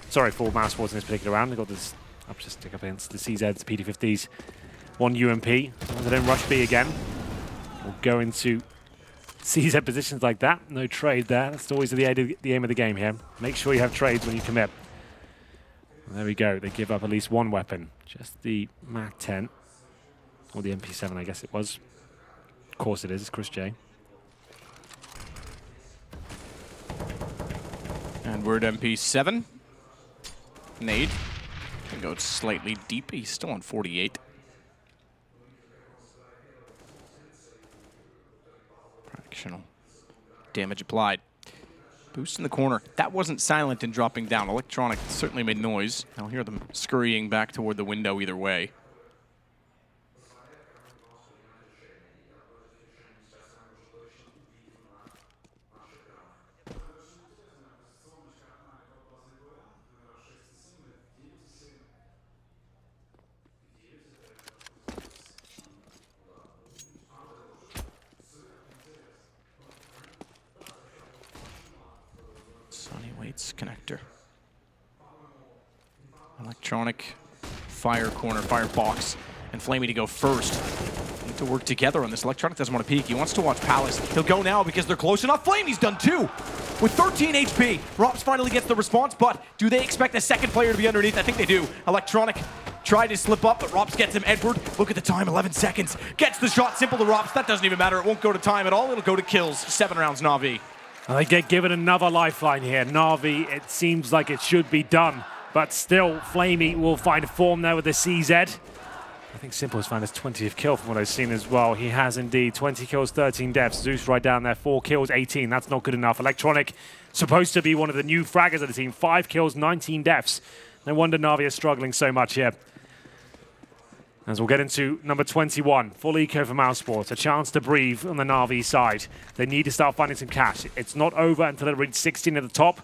Sorry, for Mousesports in this particular round. They've got this up to stick up against the CZs, the PD50s. 1 UMP. They don't rush B again. We'll go into CZ positions like that. No trade there. That's always the aim of the game here. Make sure you have trades when you commit. There we go. They give up at least 1 weapon. Just the MAC-10. Or the MP7, I guess it was. Of course it is. It's Chris J. And we're at MP7. Nade. Can go slightly deep. He's still on 48. Fractional damage applied. Boost in the corner. That wasn't silent in dropping down. Electronic certainly made noise. I'll hear them scurrying back toward the window either way. Connector. Electronic, fire corner, fire box, and Flamey to go first. Need to work together on this. Electronic doesn't want to peek. He wants to watch Palace. He'll go now because they're close enough. Flamey's done 2 with 13 HP. Rops finally gets the response, but do they expect a second player to be underneath? I think they do. Electronic tried to slip up, but Rops gets him. Edward, look at the time, 11 seconds. Gets the shot, simple to Rops. That doesn't even matter. It won't go to time at all. It'll go to kills. 7 rounds, Navi. They get given another lifeline here. Navi, it seems like it should be done, but still, Flamey will find form there with the CZ. I think Simple has found his 20th kill from what I've seen as well. He has indeed 20 kills, 13 deaths. Zeus right down there, 4 kills, 18. That's not good enough. Electronic, supposed to be one of the new fraggers of the team. 5 kills, 19 deaths. No wonder Navi is struggling so much here. As we'll get into number 21, full eco for Mousesports, a chance to breathe on the Navi side. They need to start finding some cash. It's not over until they reach 16 at the top.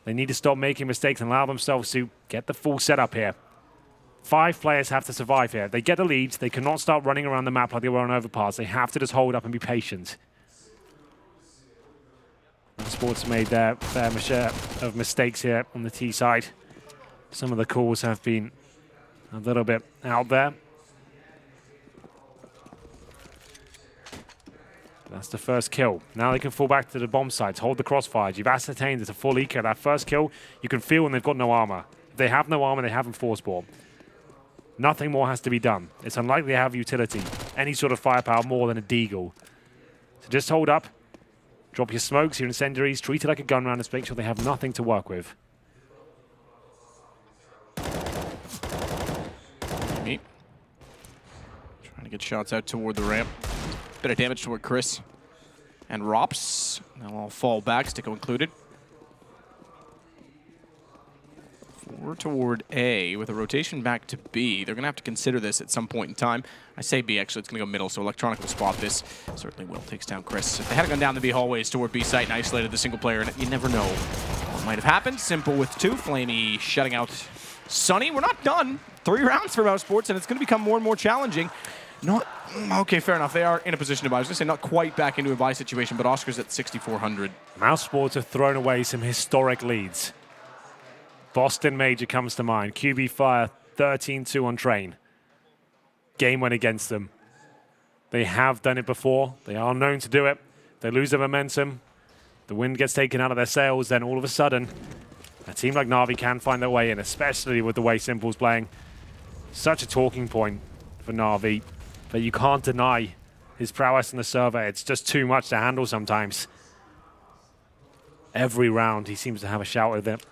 They need to stop making mistakes and allow themselves to get the full setup here. 5 players have to survive here. They get the lead. They cannot start running around the map like they were on overpass. They have to just hold up and be patient. Mousesports made their fair share of mistakes here on the T side. Some of the calls have been a little bit out there. That's the first kill. Now they can fall back to the bomb sites, hold the crossfires. You've ascertained it's a full eco. That first kill, you can feel when they've got no armor. If they have no armor, they haven't force ball. Nothing more has to be done. It's unlikely to have utility, any sort of firepower more than a deagle. So just hold up, drop your smokes, your incendiaries, treat it like a gun round and make sure they have nothing to work with. Trying to get shots out toward the ramp. Bit of damage toward Chris and Rops. They'll all fall back, Sticko included. 4 toward A with a rotation back to B. They're going to have to consider this at some point in time. I say B, actually. It's going to go middle, so Electronic will spot this. Certainly will. Takes down Chris. If they had gone down the B hallways toward B site and isolated the single player, and you never know what might have happened. Simple with 2. Flamey shutting out Sunny. We're not done. 3 rounds for Mousesports, and it's going to become more and more challenging. Not okay, fair enough. They are in a position to buy. I was going to say not quite back into a buy situation, but Oscar's at 6,400. Mousesports have thrown away some historic leads. Boston Major comes to mind. QB Fire 13-2 on Train. Game went against them. They have done it before. They are known to do it. They lose their momentum. The wind gets taken out of their sails. Then all of a sudden, a team like Navi can find their way in, especially with the way Simple's playing. Such a talking point for Navi, but you can't deny his prowess in the server. It's just too much to handle sometimes. Every round, he seems to have a shout with it.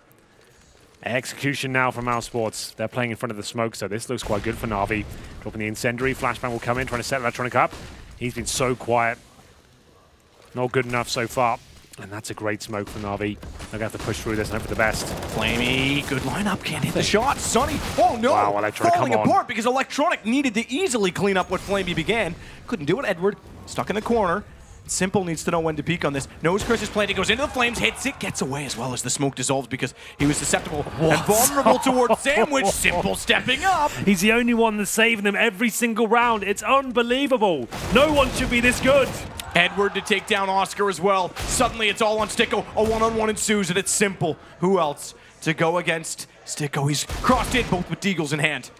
Execution now from Mousesports. They're playing in front of the smoke, so this looks quite good for Navi. Dropping the incendiary. Flashbang will come in, trying to set Electronic up. He's been so quiet. Not good enough so far. And that's a great smoke for Navi. They're going to have to push through this and hope for the best. Flamey, good lineup, can't hit the shot. Sunny, oh no! Wow, Electronic, falling come on. apart because Electronic needed to easily clean up what Flamey began. Couldn't do it, Edward. Stuck in the corner. Simple needs to know when to peek on this. Knows Chris is planting, goes into the flames, hits it, gets away as well as the smoke dissolves because he was susceptible and vulnerable towards Sandwich. Simple stepping up. He's the only one that's saving them every single round. It's unbelievable. No one should be this good. Edward to take down Oscar as well. Suddenly it's all on Sticko. A one-on-one ensues and it's Simple. Who else to go against Sticko? He's crossed in both with Deagles in hand.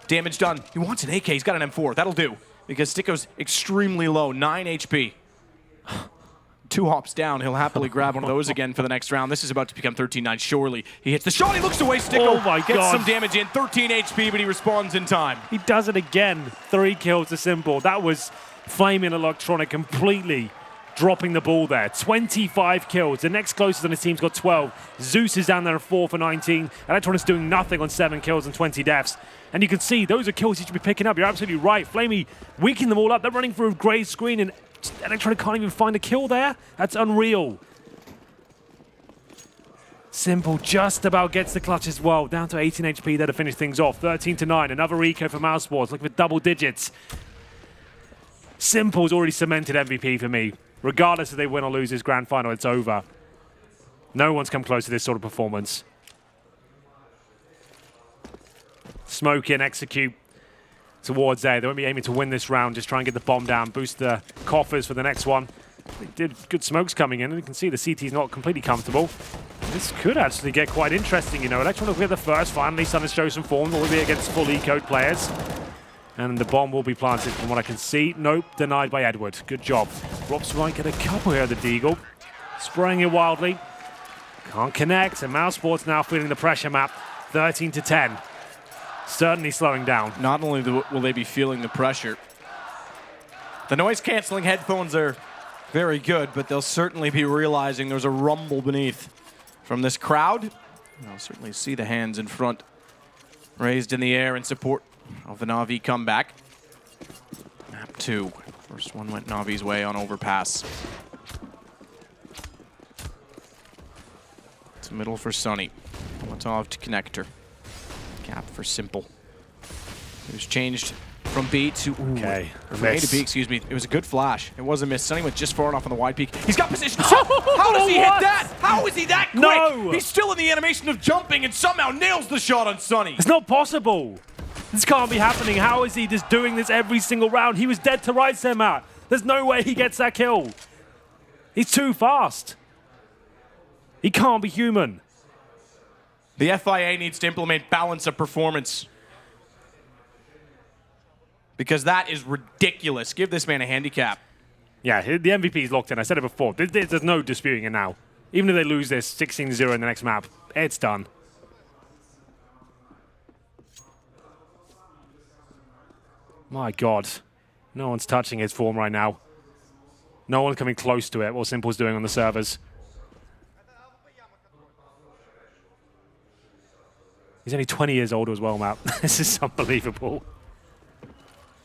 Damage done. He wants an AK. He's got an M4. That'll do because Sticko's extremely low. 9 HP. 2 hops down. He'll happily grab one of those again for the next round. This is about to become 13-9. Surely he hits the shot. He looks away. Sticko Oh my gets God. some damage in. 13 HP, but he responds in time. He does it again. 3 kills to Simple. That was flaming Electronic completely dropping the ball there. 25 kills. The next closest on his team's got 12. Zeus is down there at 4 for 19. Electronic's doing nothing on 7 kills and 20 deaths. And you can see those are kills he should be picking up. You're absolutely right. Flamey weakening them all up. They're running through a grey screen and Electronic can't even find a kill there. That's unreal. Simple just about gets the clutch as well. Down to 18 HP there to finish things off. 13-9. Another eco for Mousesports. Looking for double digits. Simple's already cemented MVP for me. Regardless if they win or lose this grand final, it's over. No one's come close to this sort of performance. Smoke in, execute towards A. They won't be aiming to win this round. Just try and get the bomb down, boost the coffers for the next one. They did good smokes coming in, and you can see the CT's not completely comfortable. This could actually get quite interesting, you know. Electronic will get the first, finally starting to show some form. Will be against full ecoed players. And the bomb will be planted from what I can see. Nope, denied by Edward. Good job. Rops might get a couple here, the Deagle. Spraying it wildly. Can't connect, and Mousesports now feeling the pressure map. 13-10. Certainly slowing down. Not only will they be feeling the pressure, the noise-canceling headphones are very good, but they'll certainly be realizing there's a rumble beneath from this crowd. I'll certainly see the hands in front raised in the air in support of the Navi comeback. Map 2. First one went Navi's way on overpass. It's middle for Sunny. Molotov to connector. Gap for Simple. Who's changed from B to Okay, from A to miss. B, excuse me. It was a good flash. It was a miss. Sunny went just far enough on the wide peak. He's got position. How does he hit What? that? How is he that quick? No. He's still in the animation of jumping and somehow nails the shot on Sunny. It's not possible. This can't be happening. How is he just doing this every single round? He was dead to rights there, Matt. There's no way he gets that kill. He's too fast. He can't be human. The FIA needs to implement balance of performance. Because that is ridiculous. Give this man a handicap. Yeah, the MVP's locked in. I said it before. There's no disputing it now. Even if they lose this 16-0 in the next map, it's done. My God. No one's touching his form right now. No one's coming close to it, what Simple's doing on the servers. He's only 20 years older as well, Matt. This is unbelievable.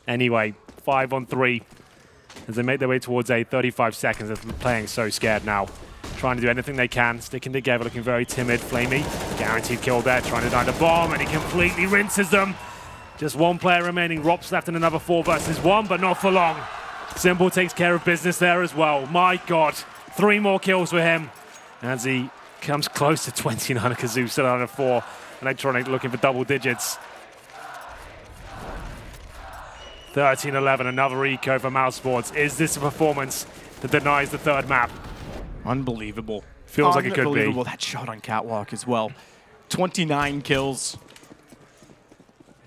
Anyway, 5-on-3. As they make their way towards A, 35 seconds. They're playing so scared now. Trying to do anything they can, sticking together, looking very timid. Flamey, guaranteed kill there, trying to dine the bomb, and he completely rinses them. Just one player remaining. Rop's left in another 4 versus 1, but not for long. Simple takes care of business there as well. My God, 3 more kills for him. As he comes close to 29, Kazoo still on a 4. Electronic looking for double digits. 13-11, another eco for Mousesports. Is this a performance that denies the 3rd map? Unbelievable. Feels like it could be. Unbelievable. That shot on Catwalk as well. 29 kills.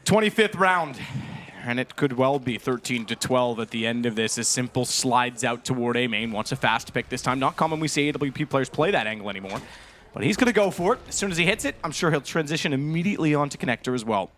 25th round. And it could well be 13-12 at the end of this as Simple slides out toward A main. Wants a fast pick this time. Not common we see AWP players play that angle anymore. But he's going to go for it. As soon as he hits it, I'm sure he'll transition immediately onto connector as well.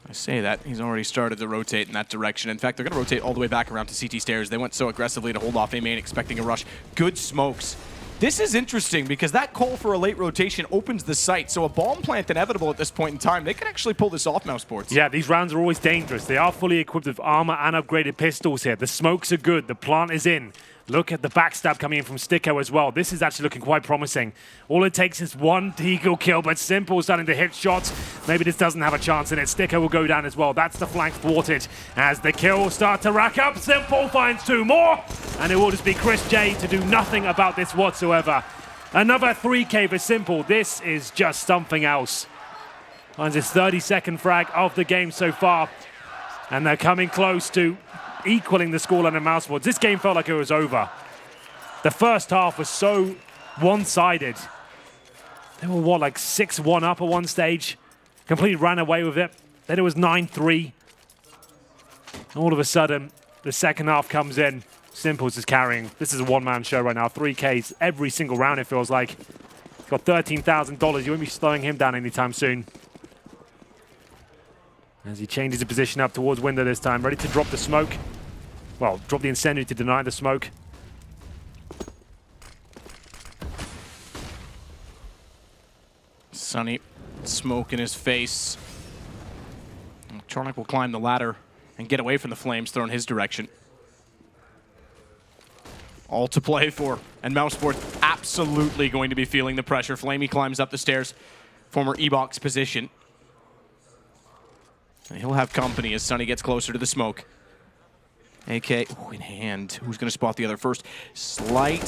I say that, he's already started to rotate in that direction. In fact, they're going to rotate all the way back around to CT stairs. They went so aggressively to hold off A main, expecting a rush. Good smokes. This is interesting because that call for a late rotation opens the site, so a bomb plant inevitable at this point in time. They can actually pull this off, Mousesports. Yeah, these rounds are always dangerous. They are fully equipped with armor and upgraded pistols here. The smokes are good. The plant is in. Look at the backstab coming in from Sticko as well. This is actually looking quite promising. All it takes is one Deagle kill, but Simple starting to hit shots. Maybe this doesn't have a chance in it. Sticko will go down as well. That's the flank thwarted. As the kills start to rack up, Simple finds 2 more. And it will just be Chris J to do nothing about this whatsoever. Another 3K for Simple. This is just something else. Finds his 32nd frag of the game so far. And they're coming close to equaling the scoreline in Mousesports. This game felt like it was over. The first half was so one-sided. They were, what, like 6-1 up at one stage? Completely ran away with it. Then it was 9-3. All of a sudden, the second half comes in. Simple's is carrying. This is a one-man show right now. 3Ks every single round, it feels like. He's got $13,000. You won't be slowing him down anytime soon. As he changes the position up towards window this time, ready to drop the smoke. Well, drop the incendiary to deny the smoke. Sunny, smoke in his face. Electronic will climb the ladder and get away from the flames thrown his direction. All to play for, and Mousesports absolutely going to be feeling the pressure. Flamey climbs up the stairs, former E-box position. And he'll have company as Sunny gets closer to the smoke. AK in hand. Who's going to spot the other first? Slight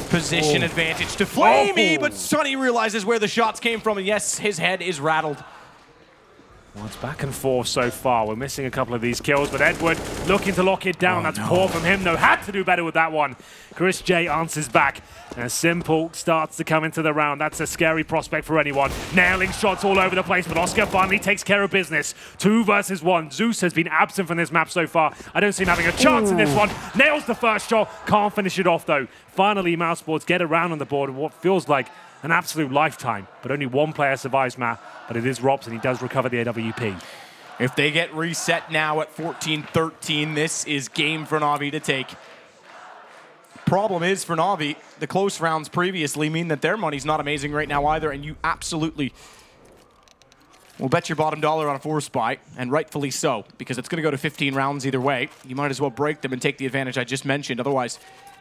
position advantage to Flamey, but Sunny realizes where the shots came from, and yes, his head is rattled. Well, it's back and forth so far. We're missing a couple of these kills, but Edward looking to lock it down. That's poor from him, though. Had to do better with that one. Chris J answers back. And Simple starts to come into the round. That's a scary prospect for anyone. Nailing shots all over the place, but Oscar finally takes care of business. 2 versus 1. Zeus has been absent from this map so far. I don't see him having a chance in this one. Nails the first shot. Can't finish it off, though. Finally, Mousesports get around on the board in what feels like an absolute lifetime. But only one player survives, Matt. But it is Robs, and he does recover the AWP. If they get reset now at 14-13, this is game for Navi to take. Problem is for Navi, the close rounds previously mean that their money's not amazing right now either, and you absolutely will bet your bottom dollar on a force buy, and rightfully so, because it's going to go to 15 rounds either way. You might as well break them and take the advantage I just mentioned. Otherwise,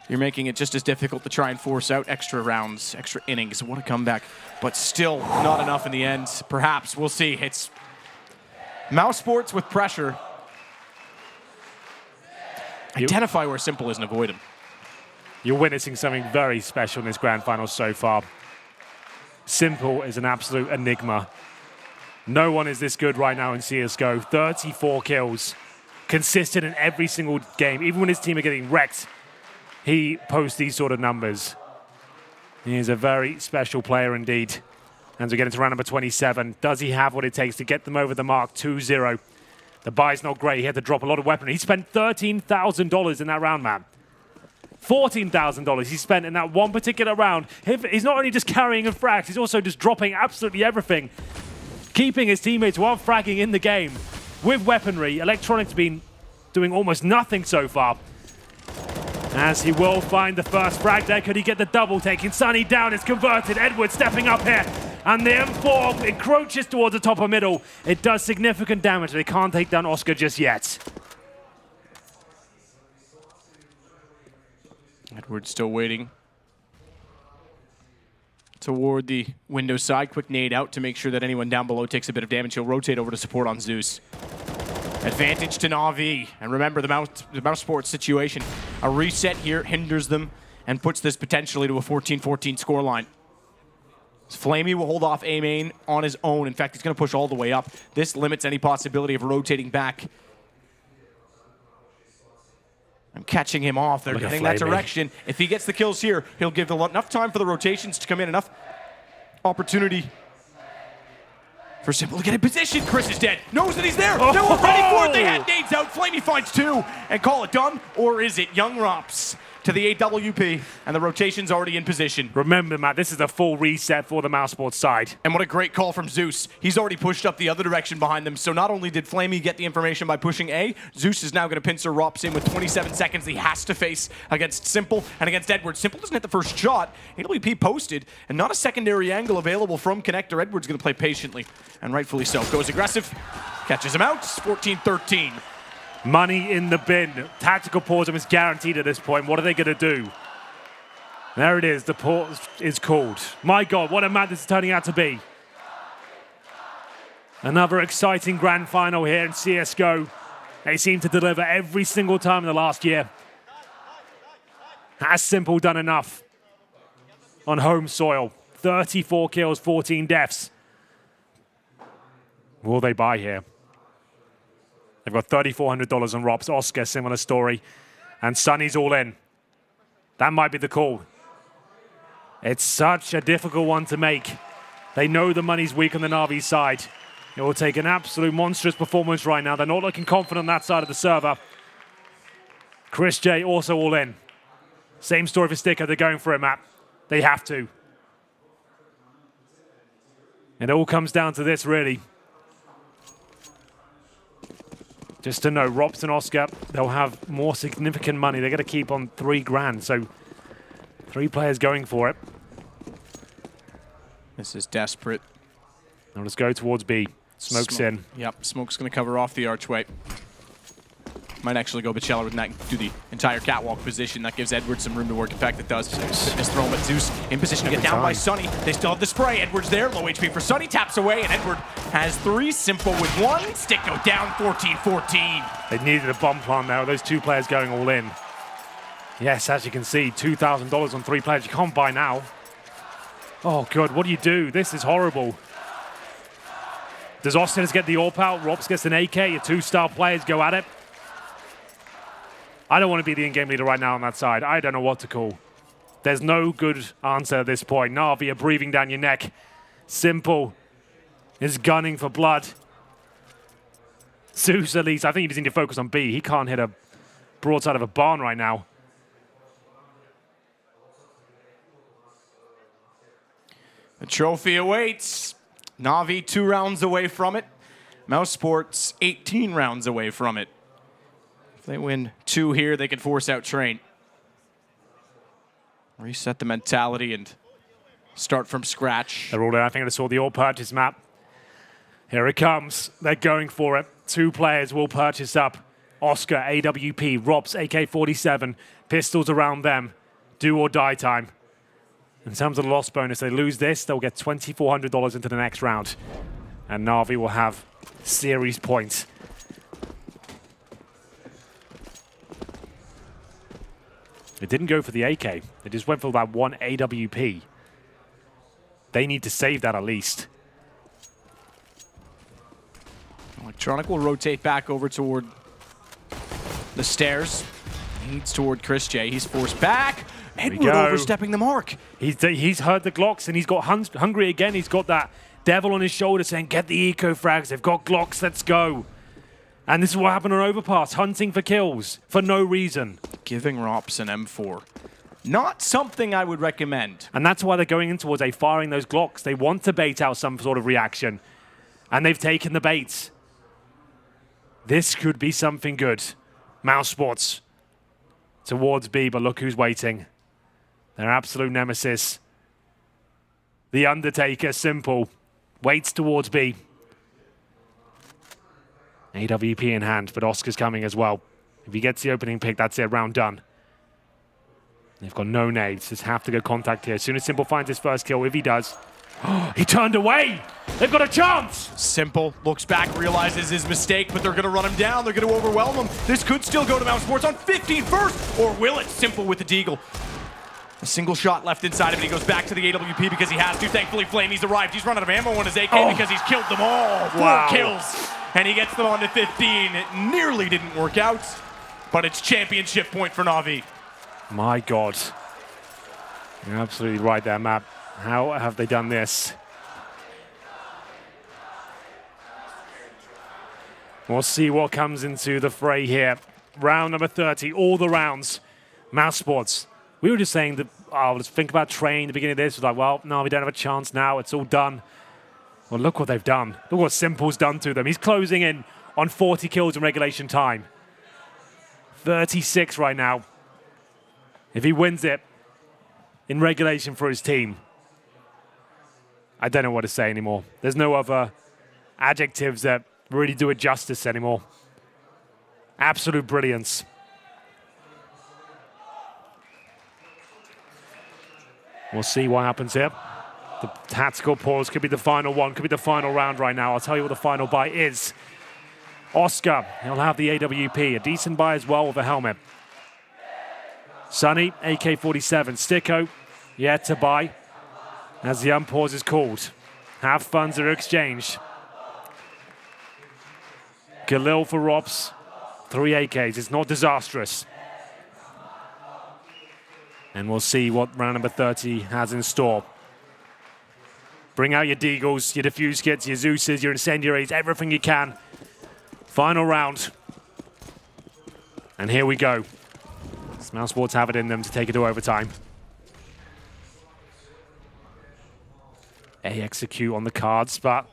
you're making it just as difficult to try and force out extra rounds, extra innings. What a comeback, but still not enough in the end. Perhaps, we'll see. It's Mousesports with pressure. Identify where Simple is and avoid him. You're witnessing something very special in this grand final so far. Simple is an absolute enigma. No one is this good right now in CSGO. 34 kills. Consistent in every single game. Even when his team are getting wrecked, he posts these sort of numbers. He is a very special player indeed. And we get into round number 27. Does he have what it takes to get them over the mark? 2-0. The buy's not great. He had to drop a lot of weaponry. He spent $13,000 in that round, man. $14,000 he spent in that one particular round. He's not only just carrying and frags, he's also just dropping absolutely everything. Keeping his teammates while fragging in the game. With weaponry, Electronic's been doing almost nothing so far. As he will find the first frag there. Could he get the double? Taking Sunny down, it's converted. Edward stepping up here. And the M4 encroaches towards the top of middle. It does significant damage. They can't take down Oscar just yet. Edward's still waiting. Toward the window side. Quick nade out to make sure that anyone down below takes a bit of damage. He'll rotate over to support on Zeus. Advantage to Navi. And remember the Mousesports situation. A reset here hinders them and puts this potentially to a 14-14 scoreline. Flamey will hold off A main on his own. In fact, he's going to push all the way up. This limits any possibility of rotating back I'm catching him off. They're Look at getting that Flamey. direction. If he gets the kills here, he'll give enough time for the rotations to come in, enough opportunity for Simple to get in position. Chris is dead. Knows that he's there. Oh! They were ready for it. They had nades out. Flamey finds two and call it done. Or is it Young Rops to the AWP, and the rotation's already in position. Remember, Matt, this is a full reset for the Mousesports side. And what a great call from Zeus. He's already pushed up the other direction behind them. So not only did Flamey get the information by pushing A, Zeus is now going to pincer Rops in with 27 seconds he has to face against Simple and against Edward. Simple doesn't hit the first shot. AWP posted, and not a secondary angle available from Connector. Edward's going to play patiently, and rightfully so. Goes aggressive, catches him out, 14-13. Money in the bin. Tactical pause is guaranteed at this point. What are they going to do? There it is. The pause is called. My God, what a match this is turning out to be. Another exciting grand final here in CSGO. They seem to deliver every single time in the last year. Has Simple done enough on home soil? 34 kills, 14 deaths. Will they buy here? They've got $3,400 on Rops. Oscar, similar story. And Sunny's all in. That might be the call. It's such a difficult one to make. They know the money's weak on the Navi side. It will take an absolute monstrous performance right now. They're not looking confident on that side of the server. Chris J also all in. Same story for Sticker. They're going for it, Matt. They have to. It all comes down to this, really. Just to know, Rops and Oscar, they'll have more significant money. They're going to keep on $3,000, so 3 players going for it. This is desperate. Now let's go towards B. Smoke's in. Yep, Smoke's going to cover off the archway. Might actually go Bachelor with that, do the entire catwalk position. That gives Edward some room to work. In fact, it does. Fitness throw, but Zeus in position to get down by Sunny. They still have the spray. Edward's there. Low HP for Sunny. Taps away, and Edward has 3. Simple with 1. Stick go down 14-14. They needed a bomb plant now. Those 2 players going all in. Yes, as you can see, $2,000 on 3 players. You can't buy now. Oh, God, what do you do? This is horrible. Does Austin get the AWP out? Rops gets an AK. Your 2-star players go at it. I don't want to be the in-game leader right now on that side. I don't know what to call. There's no good answer at this point. Navi are breathing down your neck. Simple is gunning for blood. Zeus, at least, I think he just need to focus on B. He can't hit a broadside of a barn right now. The trophy awaits. Navi 2 rounds away from it. Mousesports 18 rounds away from it. If they win 2 here, they can force out Train. Reset the mentality and start from scratch. They're all in. I think I saw the all purchase map. Here it comes. They're going for it. 2 players will purchase up. Oscar, AWP, Rops, AK-47. Pistols around them. Do or die time. In terms of the loss bonus, they lose this, they'll get $2,400 into the next round. And Navi will have series points. They didn't go for the AK. They just went for that 1 AWP. They need to save that at least. Electronic will rotate back over toward the stairs. Leads toward Chris J. He's forced back. Edward overstepping the mark. He's heard the Glocks and he's got hungry again. He's got that devil on his shoulder saying, get the eco frags. They've got Glocks. Let's go. And this is what happened on Overpass. Hunting for kills for no reason. Giving Rops an M4. Not something I would recommend. And that's why they're going in towards firing those Glocks. They want to bait out some sort of reaction. And they've taken the bait. This could be something good. Mousesports towards B, but look who's waiting. Their absolute nemesis. The Undertaker, Simple, waits towards B. AWP in hand, but Oscar's coming as well. If he gets the opening pick, that's it, round done. They've got no nades, just have to go contact here. As soon as Simple finds his first kill, if he does, he turned away! They've got a chance! Simple looks back, realizes his mistake, but they're going to run him down. They're going to overwhelm him. This could still go to Mousesports on 15 first, or will it? Simple with the deagle. A single shot left inside of it. He goes back to the AWP because he has to. Thankfully, Flamey's arrived. He's run out of ammo on his AK because he's killed them all. 4 kills. And he gets them on to 15. It nearly didn't work out. but it's championship point for Navi. My God. You're absolutely right there, Matt. How have they done this? We'll see what comes into the fray here. Round number 30, all the rounds. Mousesports. We were just saying that, oh, let's think about Train, the beginning of this. It was like, well, no, we don't have a chance now. It's all done. Well, look what they've done. Look what Simple's done to them. He's closing in on 40 kills in regulation time. 36 right now. If he wins it in regulation for his team, I don't know what to say anymore. There's no other adjectives that really do it justice anymore. Absolute brilliance. We'll see what happens here. The tactical pause could be the final one, could be the final round right now. I'll tell you what the final buy is. Oscar, he'll have the AWP, a decent buy as well with a helmet. Sunny, AK-47. Sticko, yet to buy, as the unpause is called. Half funds are exchanged. Khalil for Robs, 3 AKs. It's not disastrous. And we'll see what round number 30 has in store. Bring out your Deagles, your Diffuse Kits, your Zeuses, your Incendiaries, everything you can. Final round. And here we go. Mousesports have it in them to take it to overtime. A execute on the cards, but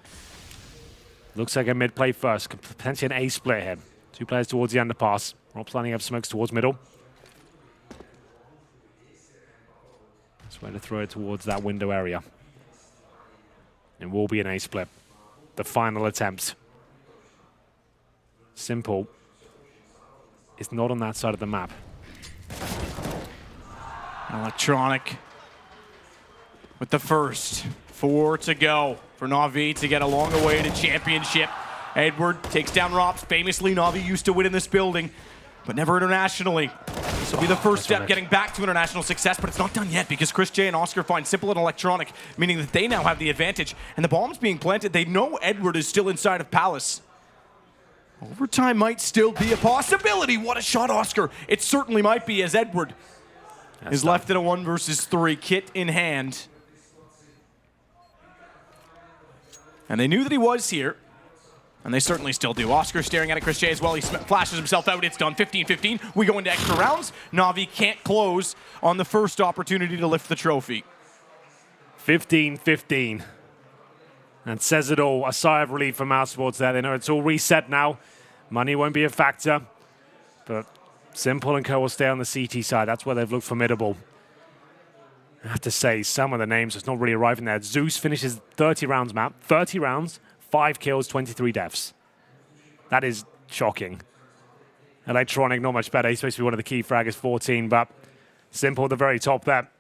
looks like a mid play first. Potentially an A split here. 2 players towards the underpass. Rob's lining up smokes towards middle. That's where to throw it towards that window area. It will be an A split. The final attempt. Simple is not on that side of the map. Electronic with the first. 4 to go for Navi to get a longer way to championship. Edward takes down Rops. Famously, Navi used to win in this building, but never internationally. This will be the first step getting back to international success, but it's not done yet because Chris J and Oscar find Simple and Electronic, meaning that they now have the advantage. And the bomb's being planted. They know Edward is still inside of Palace. Overtime might still be a possibility. What a shot, Oscar. It certainly might be, as Edward is left in a 1 versus 3, kit in hand. And they knew that he was here, and they certainly still do. Oscar staring at it, Chris J as well. He flashes himself out. It's done. 15-15. We go into extra rounds. Navi can't close on the first opportunity to lift the trophy. 15-15. And says it all. A sigh of relief for Mousesports there. They know it's all reset now. Money won't be a factor. But Simple and Co will stay on the CT side. That's where they've looked formidable. I have to say, some of the names just not really arriving there. Zeus finishes 30 rounds map. 30 rounds, 5 kills, 23 deaths. That is shocking. Electronic, not much better. He's supposed to be one of the key fraggers, 14, but Simple at the very top there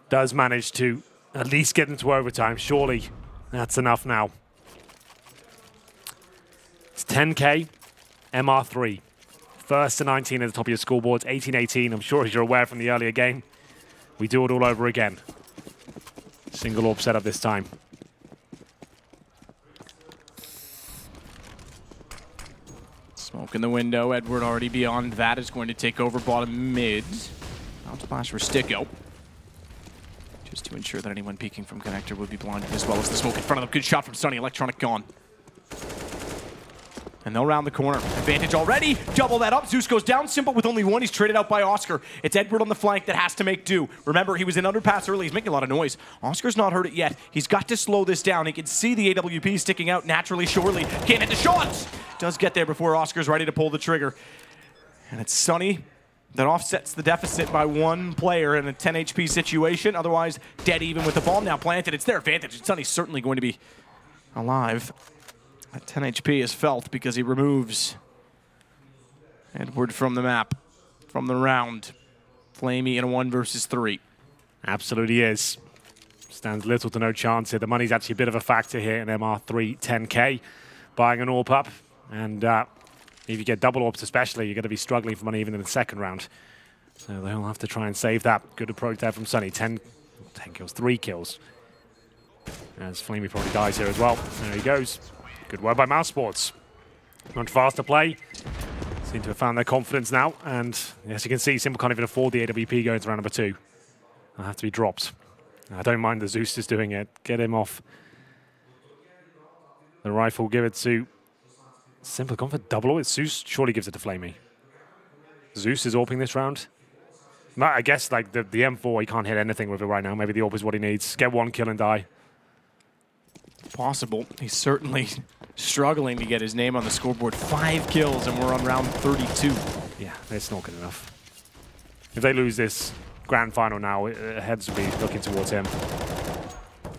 does manage to at least get into overtime. Surely that's enough now. It's 10K, MR3. First to 19 at the top of your scoreboards, 18-18. I'm sure as you're aware from the earlier game. We do it all over again. Single orb setup this time. Smoke in the window. Edward already beyond that is going to take over bottom mid. Out splash for Sticko. Just to ensure that anyone peeking from connector would be blinded as well as the smoke in front of them. Good shot from Sunny. Electronic gone. And they'll round the corner. Advantage already. Double that up. Zeus goes down. Simple with only 1. He's traded out by Oscar. It's Edward on the flank that has to make do. Remember, he was in underpass early. He's making a lot of noise. Oscar's not heard it yet. He's got to slow this down. He can see the AWP sticking out naturally, surely. Can't hit the shots. Does get there before Oscar's ready to pull the trigger. And it's Sunny that offsets the deficit by 1 player in a 10 HP situation. Otherwise, dead even with the bomb now planted. It's their advantage. And Sunny's certainly going to be alive. That 10 HP is felt because he removes Edward from the map, from the round. Flamey in a 1 versus 3. Absolutely is. Stands little to no chance here. The money's actually a bit of a factor here in MR3 10K. Buying an AWP up. And if you get double AWPs especially, you're going to be struggling for money even in the second round. So they'll have to try and save that. Good approach there from Sunny. 10 kills, 3 kills. As Flamey probably dies here as well. There he goes. Good work by Mousesports. Much faster play. Seem to have found their confidence now, and as you can see, Simple can't even afford the AWP going to round number 2. That'll have to be dropped. I don't mind the Zeus is doing it. Get him off the rifle, give it to Simple. Gone for double AWP. Zeus surely gives it to Flamey. Zeus is AWPing this round. I guess like the M4, he can't hit anything with it right now. Maybe the AWP is what he needs. Get one kill and die. Possible. He's certainly struggling to get his name on the scoreboard. 5 kills and we're on round 32. Yeah, it's not good enough. If they lose this grand final now, heads will be looking towards him.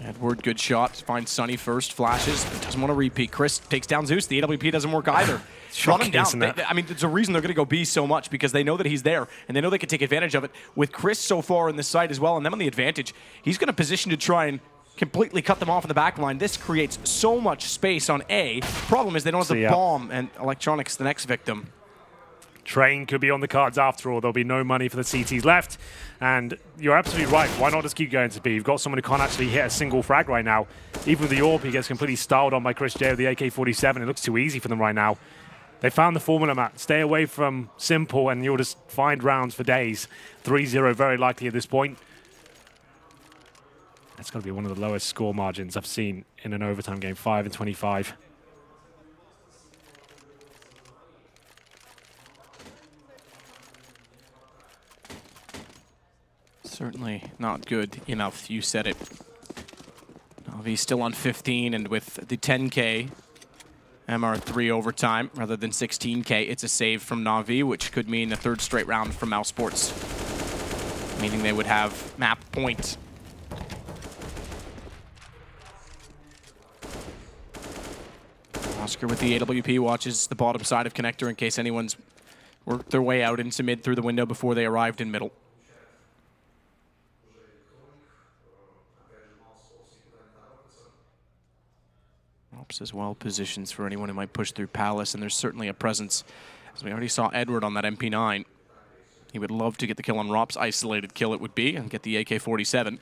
Edward, good shot. Finds Sunny first, flashes, but doesn't want to repeat. Chris takes down Zeus. The AWP doesn't work either. Shot him down. I mean, there's a reason they're going to go B so much, because they know that he's there, and they know they can take advantage of it. With Chris so far in the site as well, and them on the advantage, he's going to position to try and completely cut them off in the back line. This creates so much space on A. Problem is they don't have the bomb, and Electronics the next victim. Train could be on the cards after all. There'll be no money for the CTs left. And you're absolutely right. Why not just keep going to B? You've got someone who can't actually hit a single frag right now. Even with the AWP, he gets completely styled on by Chris J with the AK-47. It looks too easy for them right now. They found the formula, Matt. Stay away from Simple and you'll just find rounds for days. 3-0 very likely at this point. That's got to be one of the lowest score margins I've seen in an overtime game. 5-25. Certainly not good enough. You said it. Navi still on 15, and with the 10K MR3 overtime rather than 16K, it's a save from Navi, which could mean a 3rd straight round from Mousesports, meaning they would have map point. Oscar with the AWP watches the bottom side of connector in case anyone's worked their way out into mid through the window before they arrived in middle. Ops as well positions for anyone who might push through Palace, and there's certainly a presence, as we already saw Edward on that MP9. He would love to get the kill on Rop's isolated kill it would be, and get the AK-47.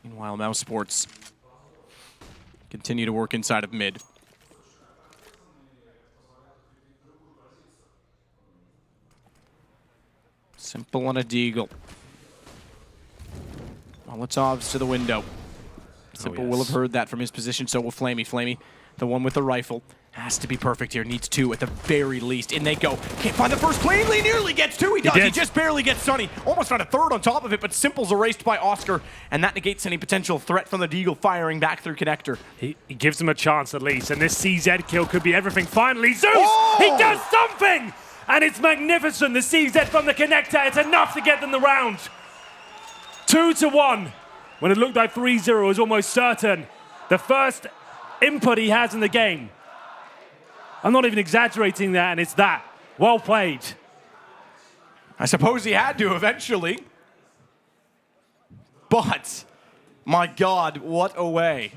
Meanwhile, Mousesports continue to work inside of mid. Simple on a deagle. Molotovs to the window. Simple will have heard that from his position, so will Flamey. Flamey, the one with the rifle, has to be perfect here. Needs 2 at the very least. In they go. Can't find the first cleanly. Nearly gets 2. He does. He just barely gets Sunny. Almost found a 3rd on top of it, but Simple's erased by Oscar, and that negates any potential threat from the deagle firing back through connector. He gives him a chance at least, and this CZ kill could be everything. Finally, Zeus! Oh! He does something! And it's magnificent. The CZ from the connector. It's enough to get them the round. 2-1. When it looked like 3-0 was almost certain. The first input he has in the game. I'm not even exaggerating that, and it's that. Well played. I suppose he had to eventually. But, my God, what a way.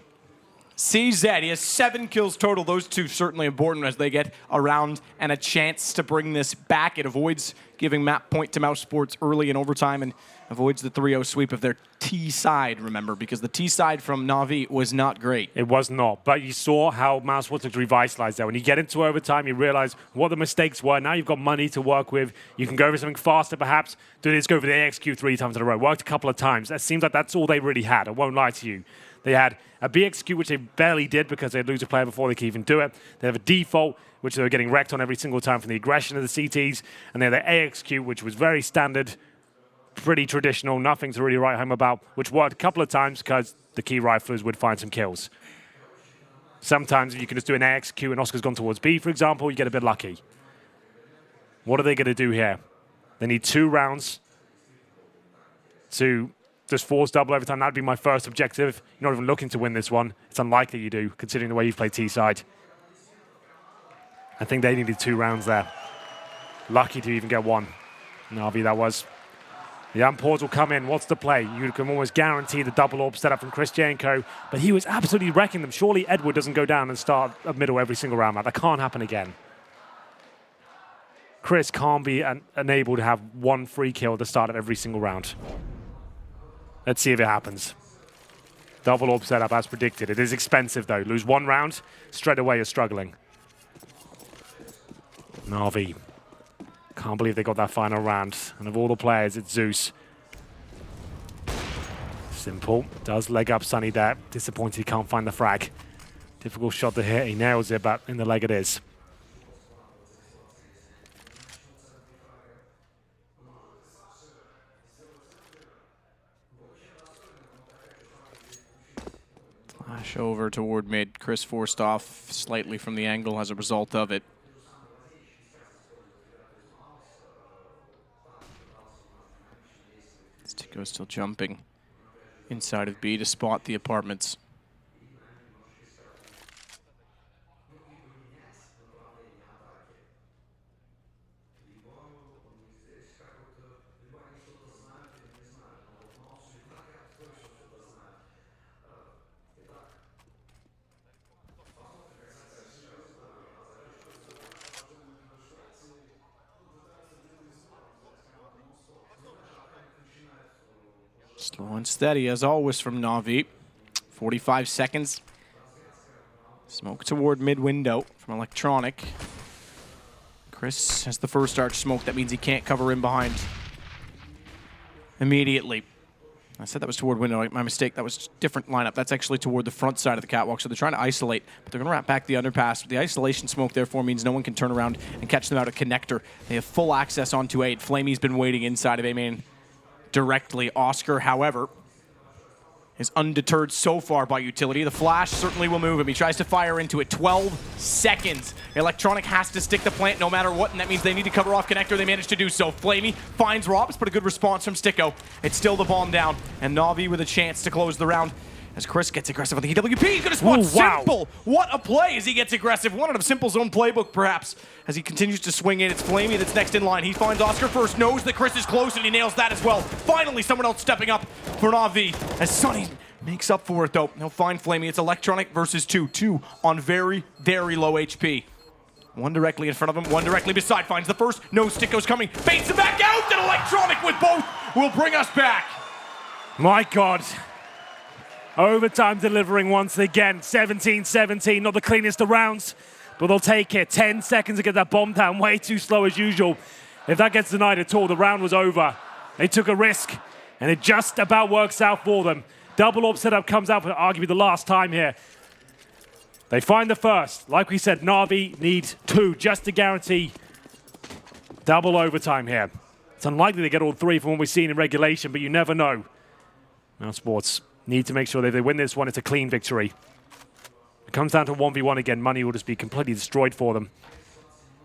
CZ, he has 7 kills total. Those 2 certainly important as they get a round and a chance to bring this back. It avoids giving map point to Mousesports early in overtime and avoids the 3-0 sweep of their T side, remember, because the T side from Navi was not great. It was not, but you saw how Mousesports looked revitalized there. When you get into overtime, you realize what the mistakes were. Now you've got money to work with. You can go for something faster, perhaps. Do this, go for the AXQ 3 times in a row. Worked a couple of times. That seems like that's all they really had. I won't lie to you. They had a BXQ, which they barely did because they'd lose a player before they could even do it. They have a default, which they were getting wrecked on every single time from the aggression of the CTs. And they had the AXQ, which was very standard, pretty traditional, nothing to really write home about, which worked a couple of times because the key riflers would find some kills. Sometimes if you can just do an AXQ and Oscar's gone towards B, for example, you get a bit lucky. What are they going to do here? They need 2 rounds to just force double every time. That would be my first objective. You're not even looking to win this one. It's unlikely you do, considering the way you've played T-side. I think they needed 2 rounds there. Lucky to even get 1. Navi, that was. The Amports will come in. What's the play? You can almost guarantee the double AWP setup from Chris J and Co. But he was absolutely wrecking them. Surely Edward doesn't go down and start at middle every single round. That can't happen again. Chris can't be unable to have 1 free kill at the start of every single round. Let's see if it happens. Double AWP setup as predicted. It is expensive though. Lose 1 round, straight away you're struggling. Navi. Can't believe they got that final round. And of all the players, it's Zeus. Simple. Does leg up Sunny there. Disappointed he can't find the frag. Difficult shot to hit. He nails it, but in the leg it is. Flash over toward mid. Chris forced off slightly from the angle as a result of it. TyLoo still jumping inside of B to spot the apartments. Slow and steady, as always, from Navi. 45 seconds. Smoke toward mid-window from Electronic. Chris has the first arch smoke. That means he can't cover in behind immediately. I said that was toward window. My mistake. That was different lineup. That's actually toward the front side of the catwalk, so they're trying to isolate, but they're going to wrap back the underpass. The isolation smoke, therefore, means no one can turn around and catch them out of connector. They have full access onto 8. Flamey's been waiting inside of A main directly. Oscar, however, is undeterred so far by utility. The flash certainly will move him. He tries to fire into it. 12 seconds. Electronic has to stick the plant no matter what, and that means they need to cover off connector. They managed to do so. Flamey finds Robs, but a good response from Sticko. It's still the bomb down, and Navi with a chance to close the round as Chris gets aggressive on the EWP. He's going to spot Simple. What a play as he gets aggressive. One out of Simple's own playbook, perhaps, as he continues to swing in. It's Flamey that's next in line. He finds Oscar first, knows that Chris is close, and he nails that as well. Finally, someone else stepping up for Navi as Sunny makes up for it, though. He'll find Flamey. It's Electronic versus 2. 2 on very, very low HP. One directly in front of him, one directly beside. Finds the first. No, Sticko's coming. Baits him back out, and Electronic with both will bring us back. My God. Overtime delivering once again. 17-17, not the cleanest of rounds, but they'll take it. 10 seconds to get that bomb down, way too slow as usual. If that gets denied at all, the round was over. They took a risk, and it just about works out for them. Double orb setup comes out for arguably the last time here. They find the first. Like we said, Navi need 2 just to guarantee double overtime here. It's unlikely they get all 3 from what we've seen in regulation, but you never know. Mousesports need to make sure that if they win this one, it's a clean victory. It comes down to 1v1 again. Money will just be completely destroyed for them.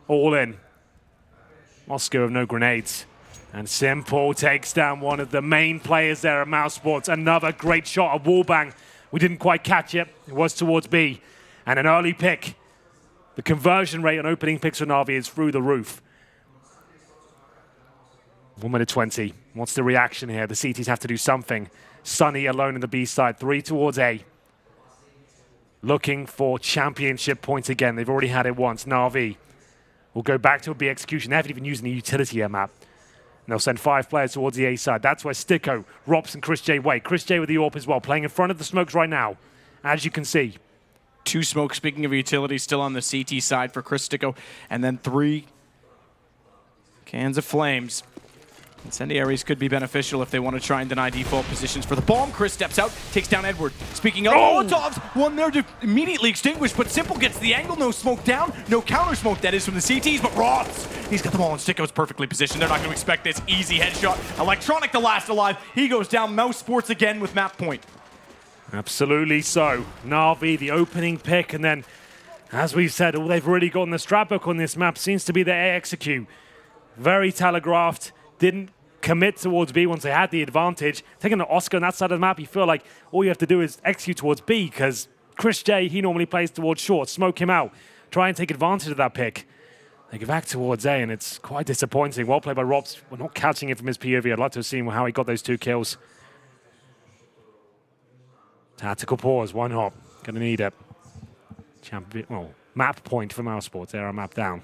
All in. Moscow have no grenades. And Simple takes down one of the main players there at Mousesports. Another great shot, a wallbang. We didn't quite catch it. It was towards B. And an early pick. The conversion rate on opening picks for Navi is through the roof. 1 minute 20. What's the reaction here? The CTs have to do something. Sunny alone in the B side, 3 towards A. Looking for championship points again. They've already had it once. Navi will go back to a B execution. They haven't even used the utility here map. And they'll send 5 players towards the A side. That's where Sticko, Rops, and Chris J wait. Chris J with the AWP as well, playing in front of the smokes right now, as you can see. 2 smokes, speaking of utility, still on the CT side for Chris Sticko. And then 3 cans of flames. Incendiaries could be beneficial if they want to try and deny default positions for the bomb. Chris steps out, takes down Edward. Speaking of Molotovs, one there to immediately extinguish, but Simple gets the angle. No smoke down, no counter smoke, that is from the CTs, but Ross, he's got the ball, and Sticko's perfectly positioned. They're not going to expect this easy headshot. Electronic, the last alive. He goes down. Mousesports again with map point. Absolutely so. Navi, the opening pick, and then, as we've said, all they've really got in the strat book on this map seems to be the A execute. Very telegraphed. Didn't commit towards B once they had the advantage. Taking an Oscar on that side of the map, you feel like all you have to do is execute towards B, because Chris J, he normally plays towards short. Smoke him out. Try and take advantage of that pick. They go back towards A, and it's quite disappointing. Well played by Robs. We're not catching it from his POV. I'd like to have seen how he got those 2 kills. Tactical pause, 1 hop. Gonna need it. Map point for Mousesports. They're a map down.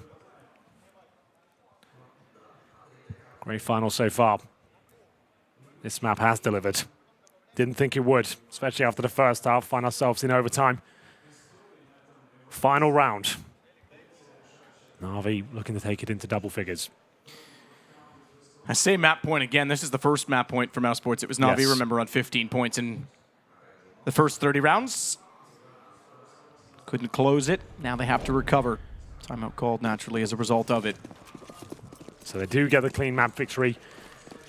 Great final so far. This map has delivered. Didn't think it would, especially after the first half. Find ourselves in overtime. Final round. Navi looking to take it into double figures. I say map point again. This is the first map point for Mousesports. It was Navi, Yes. remember, on 15 points in the first 30 rounds. Couldn't close it. Now they have to recover. Timeout called naturally as a result of it. So they do get the clean map victory,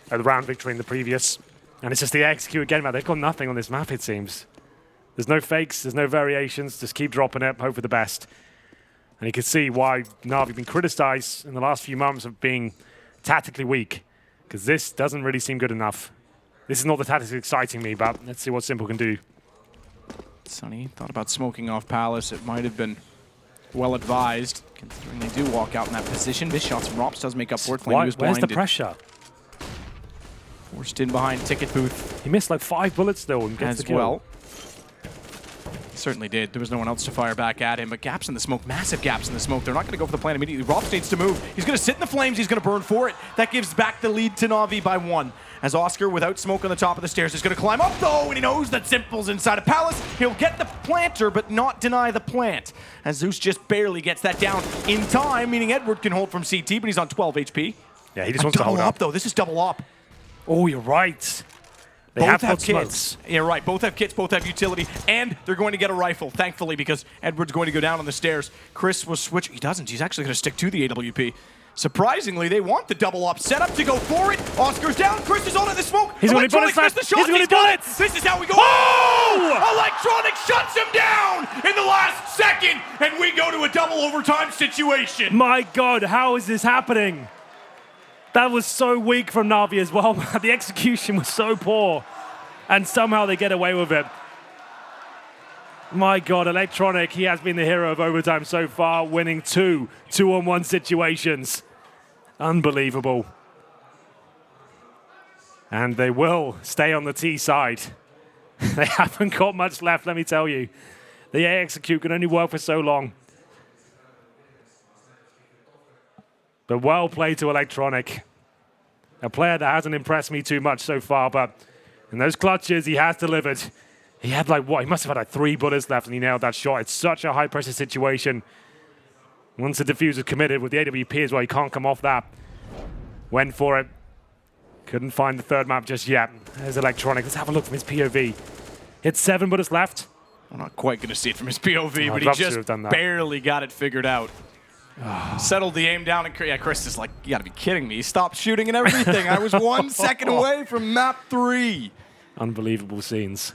the round victory in the previous. And it's just the execute again, man. They've got nothing on this map, it seems. There's no fakes, there's no variations. Just keep dropping it, hope for the best. And you can see why Navi have been criticized in the last few months of being tactically weak, because this doesn't really seem good enough. This is not the tactics exciting me, but let's see what Simple can do. Sunny thought about smoking off Palace. It might have been well advised, considering they do walk out in that position. This shot from Rops does make up for it. Flamey was Where's blinded. the pressure? Forced in behind Ticket Booth He missed like 5 bullets though and gets as the kill. well. Certainly did. There was no one else to fire back at him, but gaps in the smoke, massive gaps in the smoke. They're not going to go for the plan immediately. Rops needs to move. He's going to sit in the flames. He's going to burn for it. That gives back the lead to Navi by 1. As Oscar, without smoke on the top of the stairs, is going to climb up though, and he knows that Simple's inside of Palace. He'll get the planter, but not deny the plant. As Zeus just barely gets that down in time, meaning Edward can hold from CT, but he's on 12 HP. Yeah, he just wants to hold Double up. up though. This is double up. Oh, you're right. They Both have have got kits. smokes. Yeah, right. Both have kits, both have utility, and they're going to get a rifle, thankfully, because Edward's going to go down on the stairs. Chris will switch. He doesn't. He's actually going to stick to the AWP. Surprisingly, they want the double up set up to go for it. Oscar's down. Chris is on in the smoke. He's gonna Electronics bullets missed the left. shot. He's gonna got it. bullets. This is how we go. Oh! Electronics shuts him down in the last second, and we go to a double overtime situation. My God, how is this happening? That was so weak from Navi as well. The execution was so poor. And somehow they get away with it. My God, Electronic, he has been the hero of overtime so far, winning 2 2-on-1 situations. Unbelievable. And they will stay on the T side. They haven't got much left, let me tell you. The A execute can only work for so long. But well played to Electronic. A player that hasn't impressed me too much so far, but in those clutches, he has delivered. He had like, what? He must have had like 3 bullets left and he nailed that shot. It's such a high pressure situation. Once the diffuser committed with the AWP as well, he can't come off that. Went for it. Couldn't find the third map just yet. There's Electronic. Let's have a look from his POV. Hit 7 bullets left. I'm not quite going to see it from his POV, but I'd he love to just have done that. barely got it figured out. Settled the aim down, and yeah, Chris is like, you got to be kidding me. He stopped shooting and everything. I was 1 second away from map 3. Unbelievable scenes.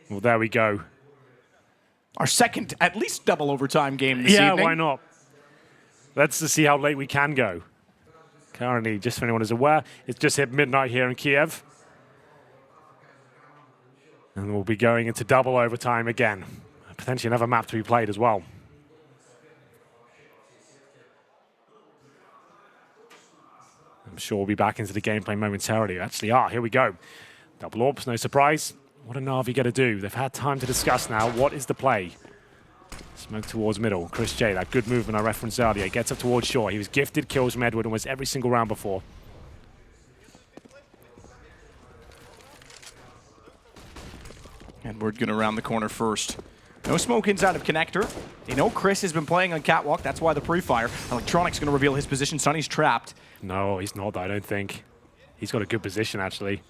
Well, there we go. Our second, at least double overtime game this Yeah, evening. why not? Let's just see how late we can go. Currently, just for anyone who's aware, it's just hit midnight here in Kiev. And we'll be going into double overtime again. Potentially another map to be played as well. I'm sure we'll be back into the gameplay momentarily. Actually, here we go. Double orbs, no surprise. What are Navi going to do? They've had time to discuss now. What is the play? Smoke towards middle. Chris J, that good movement I referenced earlier. Gets up towards shore. He was gifted kills from Edward almost every single round before. Edward going to round the corner first. No smoke inside of connector. They know Chris has been playing on catwalk. That's why the pre-fire. Electronic's going to reveal his position. Sunny's trapped. No, he's not, I don't think. He's got a good position, actually.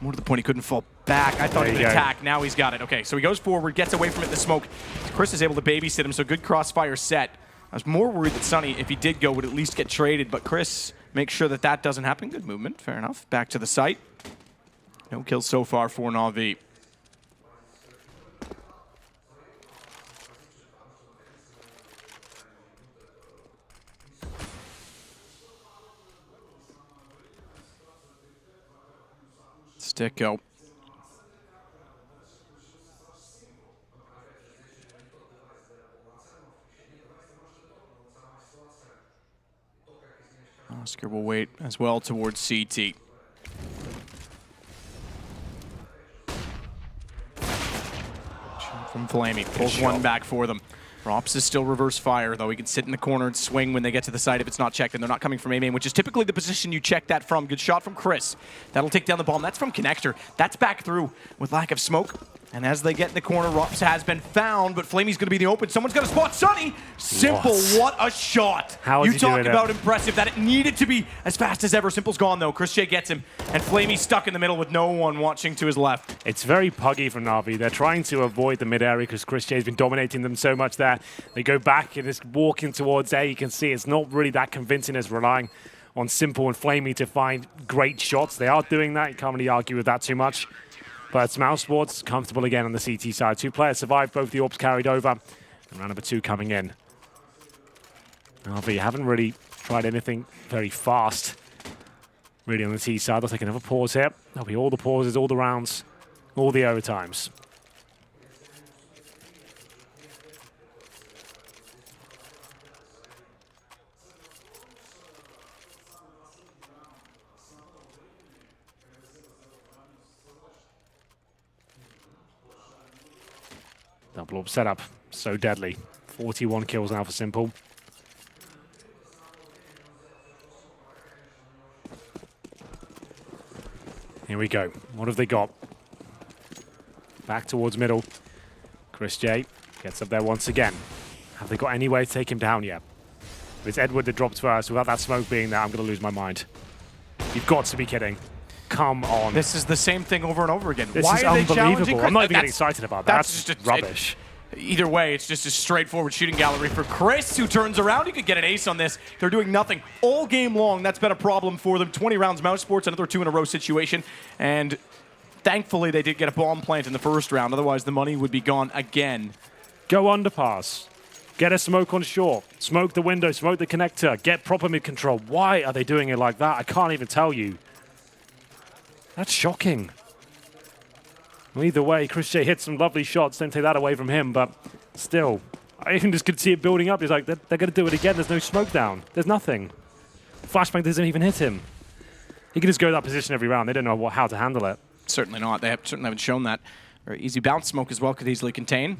More to the point, he couldn't fall back. I thought he There would you go. attack. Now he's got it. Okay, so he goes forward, gets away from it in the smoke. Chris is able to babysit him, so good crossfire set. I was more worried that Sunny, if he did go, would at least get traded, but Chris makes sure that that doesn't happen. Good movement, fair enough. Back to the site. No kills so far for Navi. Sticko. Oscar will wait as well towards CT. From Flamey. Pulls one back for them. Rops is still reverse fire, though. He can sit in the corner and swing when they get to the side if it's not checked, and they're not coming from A main, which is typically the position you check that from. Good shot from Chris. That'll take down the bomb. That's from Connector. That's back through with lack of smoke. And as they get in the corner, Rops has been found, but Flamey's going to be in the open. Someone's going to spot Sunny. Simple, what a shot. How is he talk doing it? about impressive. That it needed to be as fast as ever. Simple's gone, though. Chris J gets him, and Flamey's stuck in the middle with no one watching to his left. It's very puggy from Navi. They're trying to avoid the mid-area because Chris J's been dominating them so much there. They go back and it's walking towards A. You can see it's not really that convincing as relying on Simple and Flamey to find great shots. They are doing that. You can't really argue with that too much. But it's Mousesports comfortable again on the CT side. 2 players survived, both the Orbs carried over. And round number 2 coming in. Navi haven't really tried anything very fast. Really on the T side. They'll take another pause here. There'll be all the pauses, all the rounds, all the overtimes. Double orb setup, so deadly. 41 kills now for Simple. Here we go. What have they got? Back towards middle. Chris J gets up there once again. Have they got any way to take him down yet? If it's Edward that dropped first, without that smoke being there, I'm going to lose my mind. You've got to be kidding. Come on. This is the same thing over and over again. This Why is are they challenging unbelievable. Chris? I'm not even getting excited about that. That's just rubbish. Either way, it's just a straightforward shooting gallery for Chris, who turns around. He could get an ace on this. They're doing nothing all game long. That's been a problem for them. 20 rounds Mousesports, another 2-in-a-row situation. And thankfully, they did get a bomb plant in the first round. Otherwise, the money would be gone again. Go underpass. Get a smoke on short. Smoke the window. Smoke the connector. Get proper mid control. Why are they doing it like that? I can't even tell you. That's shocking. Well, either way, Chris J hit some lovely shots. Don't take that away from him, but still, I even just could see it building up. He's like, they're going to do it again. There's no smoke down. There's nothing. Flashbang doesn't even hit him. He can just go to that position every round. They don't know how to handle it. Certainly not. They certainly haven't shown that. Very easy bounce smoke as well could easily contain.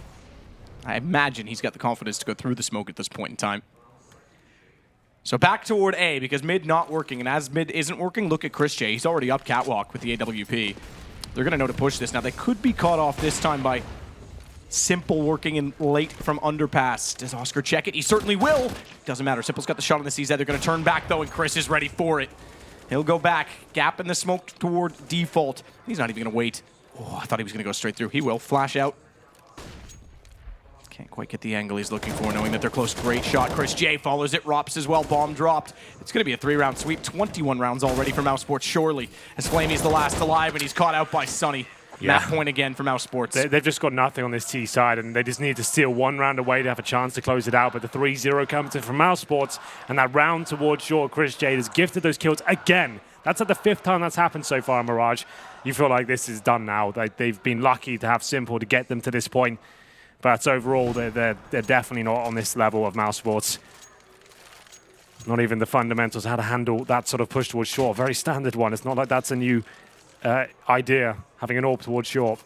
I imagine he's got the confidence to go through the smoke at this point in time. So back toward A, because mid not working, and as mid isn't working, look at Chris J. He's already up catwalk with the AWP. They're going to know to push this. Now, they could be caught off this time by Simple working in late from underpass. Does Oscar check it? He certainly will. Doesn't matter. Simple's got the shot on the CZ. They're going to turn back, though, and Chris is ready for it. He'll go back. Gap in the smoke toward default. He's not even going to wait. Oh, I thought he was going to go straight through. He will. Flash out. Can't quite get the angle he's looking for, knowing that they're close. Great shot. Chris J follows it. Rops as well. Bomb dropped. It's going to be a 3-round sweep. 21 rounds already for Mousesports, surely. As Flamey's the last alive, and he's caught out by Sunny. Yeah. Map point again for Mousesports. They've just got nothing on this T side, and they just need to steal 1 round away to have a chance to close it out. But the 3-0 comes in from Mousesports, and that round towards short, Chris J has gifted those kills again. That's like the 5th time that's happened so far, Mirage. You feel like this is done now. They've been lucky to have Simple to get them to this point. But overall, they're definitely not on this level of Mousesports. Not even the fundamentals, how to handle that sort of push towards short. Very standard one. It's not like that's a new idea, having an AWP towards short.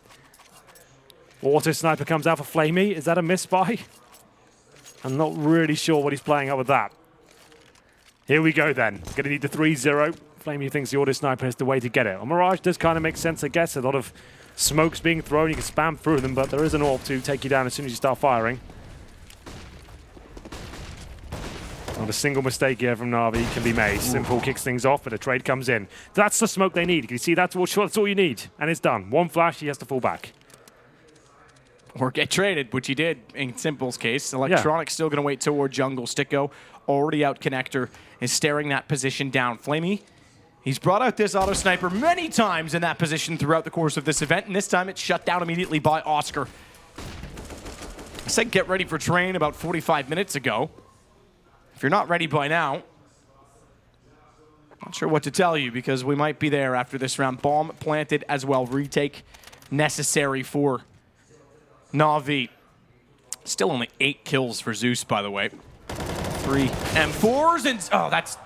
Auto Sniper comes out for Flamey. Is that a misbuy? I'm not really sure what he's playing up with that. Here we go then. Going to need the 3-0. Flamey thinks the Auto Sniper is the way to get it. On Mirage does kind of make sense, I guess. A lot of smokes being thrown, you can spam through them, but there is an AWP to take you down as soon as you start firing. Not a single mistake here from Navi can be made. Simple kicks things off, but a trade comes in. That's the smoke they need. You see, that's all you need. And it's done. 1 flash, he has to fall back. Or get traded, which he did in Simple's case. Electronic's still going to wait toward jungle. Sticko, already out connector, is staring that position down. Flamey, he's brought out this auto sniper many times in that position throughout the course of this event, and this time it's shut down immediately by Oscar. I said get ready for train about 45 minutes ago. If you're not ready by now, not sure what to tell you, because we might be there after this round. Bomb planted as well. Retake necessary for Navi. Still only 8 kills for Zeus, by the way. 3 M4s, and oh, that's...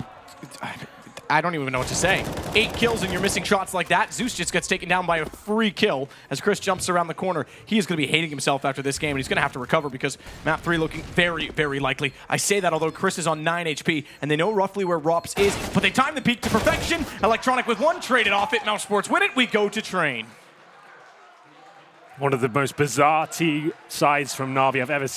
I don't even know what to say. 8 kills and you're missing shots like that. Zeus just gets taken down by a free kill as Chris jumps around the corner. He is going to be hating himself after this game, and he's going to have to recover because map 3 looking very, very likely. I say that although Chris is on 9 HP, and they know roughly where Rops is, but they time the peak to perfection. Electronic with 1 traded off it. Mousesports win it. We go to train. One of the most bizarre T sides from Navi I've ever seen.